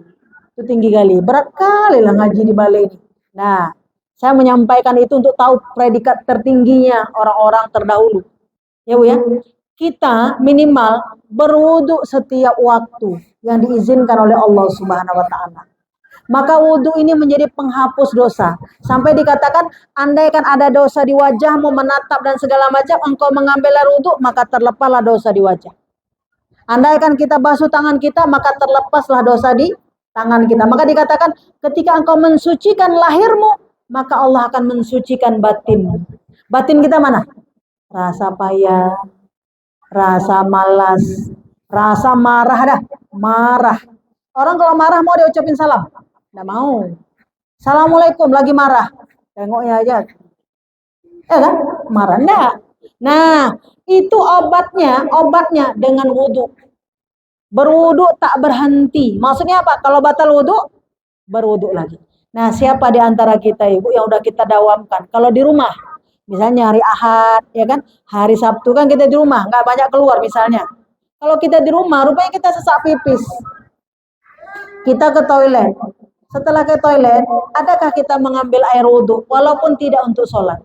Itu tinggi kali. Berat kali lah ngaji di balai ini. Nah saya menyampaikan itu untuk tahu predikat tertingginya orang-orang terdahulu. Ya Bu ya. kita minimal berwudu setiap waktu yang diizinkan oleh Allah Subhanahu wa taala. Maka wudu ini menjadi penghapus dosa. Sampai dikatakan, andaikan ada dosa di wajahmu, menatap dan segala macam, engkau mengambil air wudu, maka terlepaslah dosa di wajah. Andaikan kita basuh tangan kita, maka terlepaslah dosa di tangan kita. Maka dikatakan, ketika engkau mensucikan lahirmu, maka Allah akan mensucikan batin. Batin kita mana? Rasa payah, rasa malas, rasa marah dah. Marah. Orang kalau marah mau diucapin salam? Nggak mau. Assalamualaikum, lagi marah. Tengoknya aja. Kan? Marah enggak? Nah, itu obatnya dengan wudu. Berwudu tak berhenti. Maksudnya apa? Kalau batal wudu, berwudu lagi. Nah, siapa di antara kita ibu yang udah kita dawamkan? Kalau di rumah, misalnya hari Ahad, ya kan? Hari Sabtu kan kita di rumah, nggak banyak keluar misalnya. Kalau kita di rumah, rupanya kita sesak pipis. Kita ke toilet. Setelah ke toilet, adakah kita mengambil air wudhu walaupun tidak untuk sholat?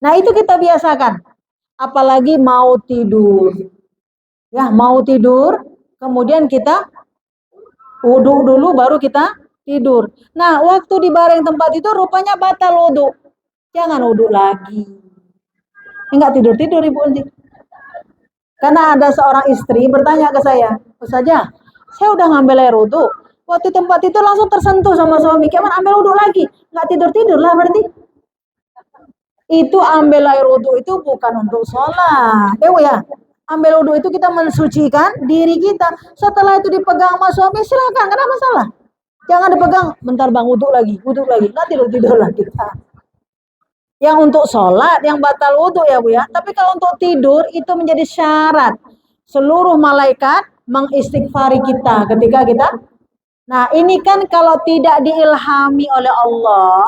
Nah, itu kita biasakan. Apalagi mau tidur. Ya, mau tidur, kemudian kita wudhu dulu baru kita tidur. Nah, waktu di bareng tempat itu rupanya batal wudhu. Jangan wudhu lagi. Enggak tidur-tidur ibu nanti. Karena ada seorang istri bertanya ke saya, Ustazah, saya udah ngambil air wudhu. Waktu tempat itu langsung tersentuh sama suami. Kayak ambil wudhu lagi. Nggak tidur-tidur lah berarti. Itu ambil air wudhu itu bukan untuk sholat. Ya. Ambil wudhu itu kita mensucikan diri kita. Setelah itu dipegang sama suami, silakan. Nggak ada masalah. Jangan dipegang. Bentar bang, wudhu lagi. Nggak tidur-tidur lah kita. Yang untuk sholat, yang batal wudhu ya Bu ya. Tapi kalau untuk tidur, itu menjadi syarat. Seluruh malaikat mengistighfari kita ketika kita. Nah, ini kan kalau tidak diilhami oleh Allah,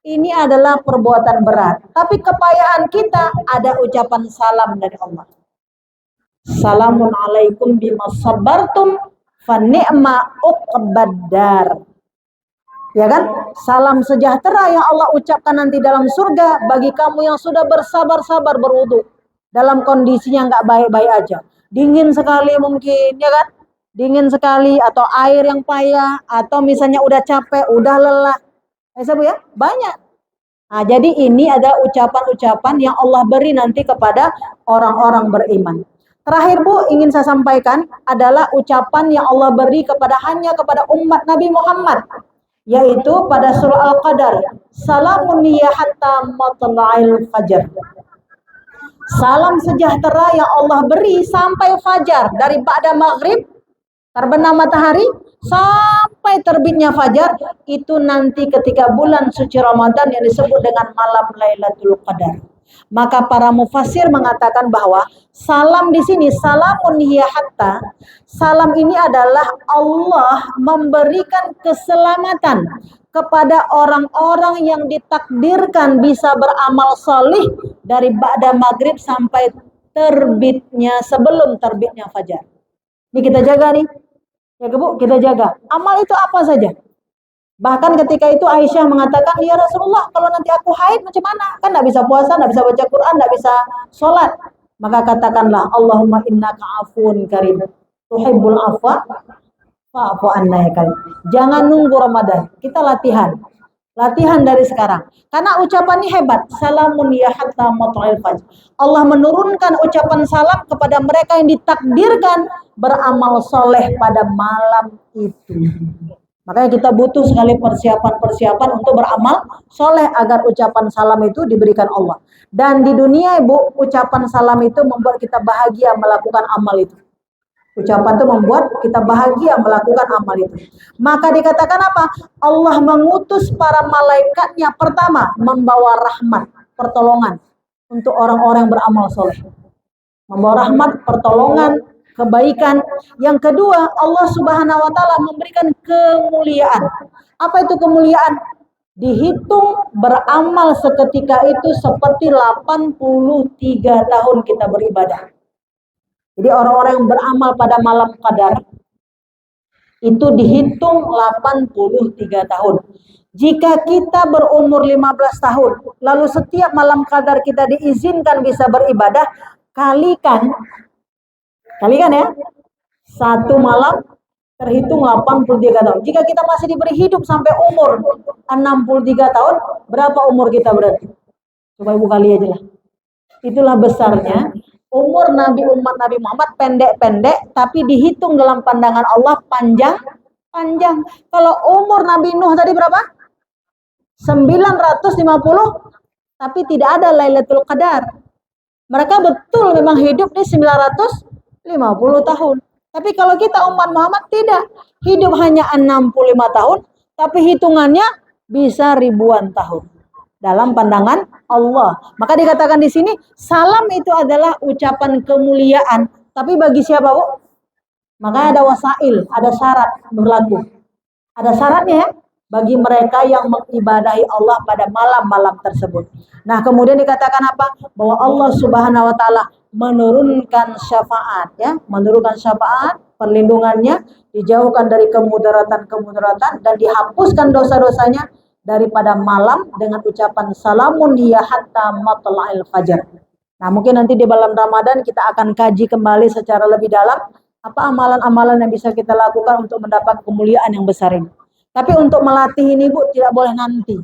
ini adalah perbuatan berat. Tapi kepayaan kita ada ucapan salam dari Allah. Salamun alaikum bima sabartum fa ni'ma uqbaddar. Ya kan? Salam sejahtera yang Allah ucapkan nanti dalam surga bagi kamu yang sudah bersabar-sabar berwudu dalam kondisinya nggak baik-baik aja. Dingin sekali mungkin, ya kan? Dingin sekali atau air yang payah atau misalnya udah capek, udah lelah. Bu ya, banyak. Nah, jadi ini ada ucapan-ucapan yang Allah beri nanti kepada orang-orang beriman. Terakhir Bu, ingin saya sampaikan adalah ucapan yang Allah beri hanya kepada umat Nabi Muhammad, yaitu pada surah Al-Qadar. Salamun ya hatta matla'il fajar. Salam sejahtera yang Allah beri sampai fajar, dari ba'da maghrib terbenam matahari sampai terbitnya fajar, itu nanti ketika bulan suci Ramadan yang disebut dengan malam Lailatul Qadar. Maka para mufassir mengatakan bahwa salam di sini, salamun hiya hatta, salam ini adalah Allah memberikan keselamatan kepada orang-orang yang ditakdirkan bisa beramal solih dari ba'da maghrib sampai sebelum terbitnya fajar. Ini kita jaga nih. Ya Bu, kita jaga. Amal itu apa saja? Bahkan ketika itu Aisyah mengatakan, ya Rasulullah, kalau nanti aku haid macam mana? Kan nggak bisa puasa, nggak bisa baca Quran, nggak bisa sholat. Maka katakanlah, Allahumma innaka afun karim. Tuhibbul afwa, fa'fu anna ya karim. Jangan nunggu Ramadan. Kita latihan. Latihan dari sekarang. Karena ucapan ini hebat. Salamun ya hatta matla'il fajr. Allah menurunkan ucapan salam kepada mereka yang ditakdirkan beramal soleh pada malam itu. Makanya kita butuh sekali persiapan untuk beramal soleh agar ucapan salam itu diberikan Allah. Dan di dunia Ibu, ucapan salam itu membuat kita bahagia melakukan amal itu. Ucapan itu membuat kita bahagia melakukan amal itu. Maka dikatakan apa? Allah mengutus para malaikatnya pertama membawa rahmat, pertolongan untuk orang-orang yang beramal soleh. Membawa rahmat, pertolongan, kebaikan. Yang kedua, Allah Subhanahu wa taala memberikan kemuliaan. Apa itu kemuliaan? Dihitung beramal seketika itu seperti 83 tahun kita beribadah. Jadi orang-orang yang beramal pada malam Qadar itu dihitung 83 tahun. Jika kita berumur 15 tahun, lalu setiap malam qadar kita diizinkan bisa beribadah, kalikan ya, satu malam terhitung 83 tahun. Jika kita masih diberi hidup sampai umur 63 tahun, berapa umur kita berarti? Coba ibu kali aja lah. Itulah besarnya umur Nabi umat Nabi Muhammad, pendek-pendek, tapi dihitung dalam pandangan Allah panjang. Kalau umur Nabi Nuh tadi berapa? 950, tapi tidak ada Lailatul Qadar. Mereka betul memang hidup di 950 tahun. Tapi kalau kita umat Muhammad tidak, hidup hanya 65 tahun, tapi hitungannya bisa ribuan tahun dalam pandangan Allah. Maka dikatakan di sini, salam itu adalah ucapan kemuliaan. Tapi bagi siapa, Bu? Maka ada wasail, ada syarat berlaku. Ada syaratnya ya, bagi mereka yang mengibadahi Allah pada malam-malam tersebut. Nah, kemudian dikatakan apa? Bahwa Allah Subhanahu wa taala menurunkan syafaat ya, menurunkan syafaat, perlindungannya, dijauhkan dari kemudaratan dan dihapuskan dosa-dosanya daripada malam dengan ucapan salamun hiya hatta matla'il fajar. Nah, mungkin nanti di bulan Ramadan kita akan kaji kembali secara lebih dalam apa amalan-amalan yang bisa kita lakukan untuk mendapat kemuliaan yang besar ini. Tapi untuk melatih ini, Bu, tidak boleh nanti.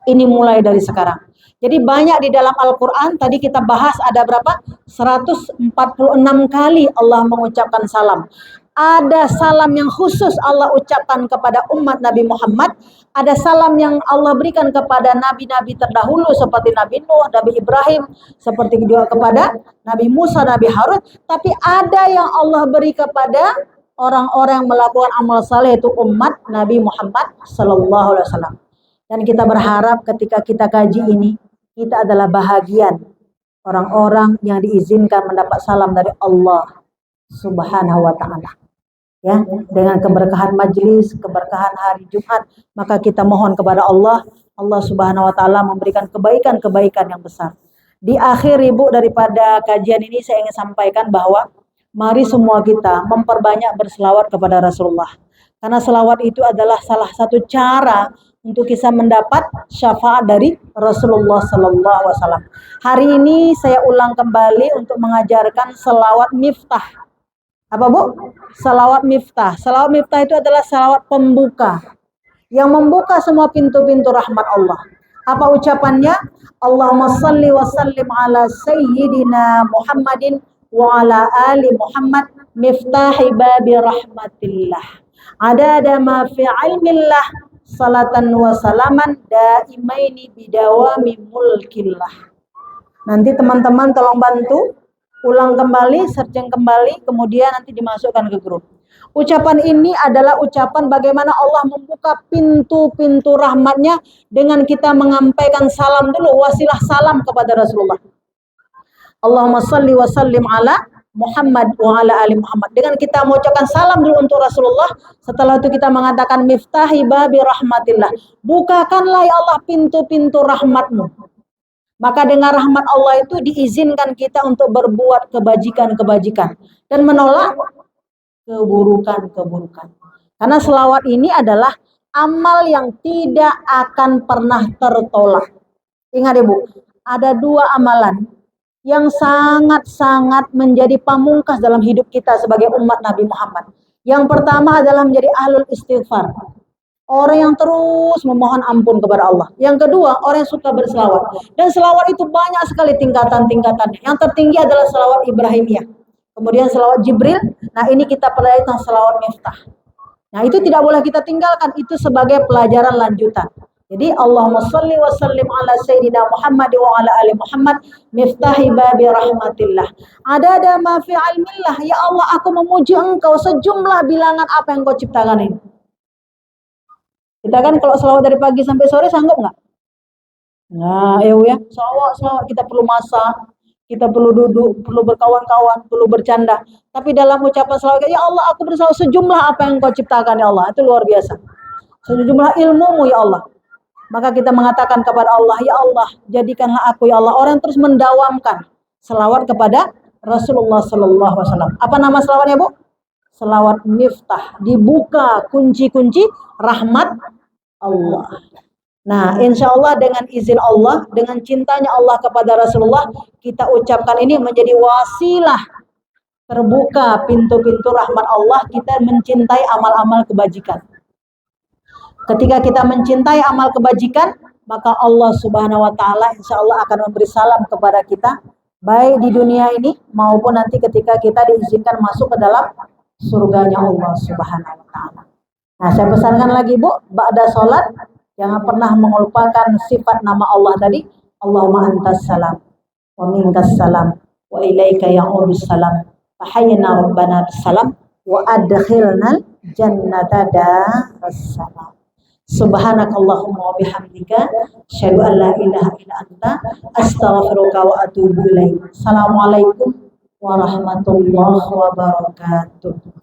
Ini mulai dari sekarang. Jadi banyak di dalam Al-Quran, tadi kita bahas ada berapa? 146 kali Allah mengucapkan salam. Ada salam yang khusus Allah ucapkan kepada umat Nabi Muhammad. Ada salam yang Allah berikan kepada nabi-nabi terdahulu seperti Nabi Nuh, Nabi Ibrahim, seperti juga kepada Nabi Musa, Nabi Harun. Tapi ada yang Allah beri kepada orang-orang yang melakukan amal saleh, itu umat Nabi Muhammad Sallallahu Alaihi Wasallam. Dan kita berharap ketika kita kaji ini, kita adalah bahagian orang-orang yang diizinkan mendapat salam dari Allah Subhanahu wa taala. Ya, dengan keberkahan majelis, keberkahan hari Jumat, maka kita mohon kepada Allah Subhanahu wa taala memberikan kebaikan-kebaikan yang besar. Di akhir, Ibu, daripada kajian ini saya ingin sampaikan bahwa mari semua kita memperbanyak berselawat kepada Rasulullah. Karena selawat itu adalah salah satu cara untuk kita mendapat syafaat dari Rasulullah Sallallahu Alaihi Wasallam. Hari ini saya ulang kembali untuk mengajarkan selawat miftah. Apa, Bu? Selawat miftah. Selawat miftah itu adalah selawat pembuka yang membuka semua pintu-pintu rahmat Allah. Apa ucapannya? Allahumma salli wa sallim ala sayyidina Muhammadin wa ala ali Muhammad miftahi babi rahmatillah. Adada ma fi ilmillah salatan wa salaman daimaini bidawami mulkillah. Nanti teman-teman tolong bantu ulang kembali, searching kembali, kemudian nanti dimasukkan ke grup. Ucapan ini adalah ucapan bagaimana Allah membuka pintu-pintu rahmatnya dengan kita menyampaikan salam dulu, wasilah salam kepada Rasulullah. Allahumma salli wa sallim ala Muhammad wa ala ali Muhammad. Dengan kita mengucapkan salam dulu untuk Rasulullah, setelah itu kita mengatakan miftahi babi rahmatillah. Bukakanlah ya Allah pintu-pintu rahmatmu. Maka dengan rahmat Allah itu diizinkan kita untuk berbuat kebajikan-kebajikan dan menolak keburukan-keburukan. Karena selawat ini adalah amal yang tidak akan pernah tertolak. Ingat, Ibu, ada dua amalan yang sangat-sangat menjadi pamungkas dalam hidup kita sebagai umat Nabi Muhammad. Yang pertama adalah menjadi ahlul istighfar. Orang yang terus memohon ampun kepada Allah. Yang kedua, orang yang suka berselawat. Dan selawat itu banyak sekali tingkatan-tingkatannya. Yang tertinggi adalah selawat Ibrahimiyah. Kemudian selawat Jibril. Nah, ini kita pelajari tentang selawat miftah. Nah, itu tidak boleh kita tinggalkan. Itu sebagai pelajaran lanjutan. Jadi, Allahumma salli wa sallim ala sayyidina Muhammad wa ala ali Muhammad miftahi babi rahmatillah. Adada ma fi ilmillah. Ya Allah, aku memuji Engkau sejumlah bilangan apa yang Kau ciptakan ini. Kita kan kalau selawat dari pagi sampai sore sanggup nggak? Nah, ya, selawat kita perlu masak, kita perlu duduk, perlu berkawan-kawan, perlu bercanda. Tapi dalam ucapan selawat, ya Allah, aku berselawat sejumlah apa yang Kau ciptakan ya Allah. Itu luar biasa. Sejumlah ilmu-Mu ya Allah. Maka kita mengatakan kepada Allah, ya Allah, jadikanlah aku ya Allah orang yang terus mendawamkan selawat kepada Rasulullah Sallallahu Alaihi Wasallam. Apa nama selawatnya, Bu? Selawat miftah, dibuka kunci-kunci rahmat Allah. Nah, insya Allah dengan izin Allah, dengan cintanya Allah kepada Rasulullah, kita ucapkan ini menjadi wasilah terbuka pintu-pintu rahmat Allah, kita mencintai amal-amal kebajikan. Ketika kita mencintai amal kebajikan, maka Allah Subhanahu wa taala insya Allah akan memberi salam kepada kita, baik di dunia ini maupun nanti ketika kita diizinkan masuk ke dalam surganya Allah Subhanahu wa taala. Nah, saya pesankan lagi Bu, ba'da sholat jangan pernah melupakan sifat nama Allah tadi, Allahumma antas salam wa minkas salam wa ilaika ya'udus salam wa hayyina rabbana bisalam wa adkhilnal jannata darassalam. Subhanakallahumma wa bihamdika asyhadu an la ilaha illa anta astaghfiruka wa atubu ilaik. Assalamualaikum warahmatullahi wabarakatuh.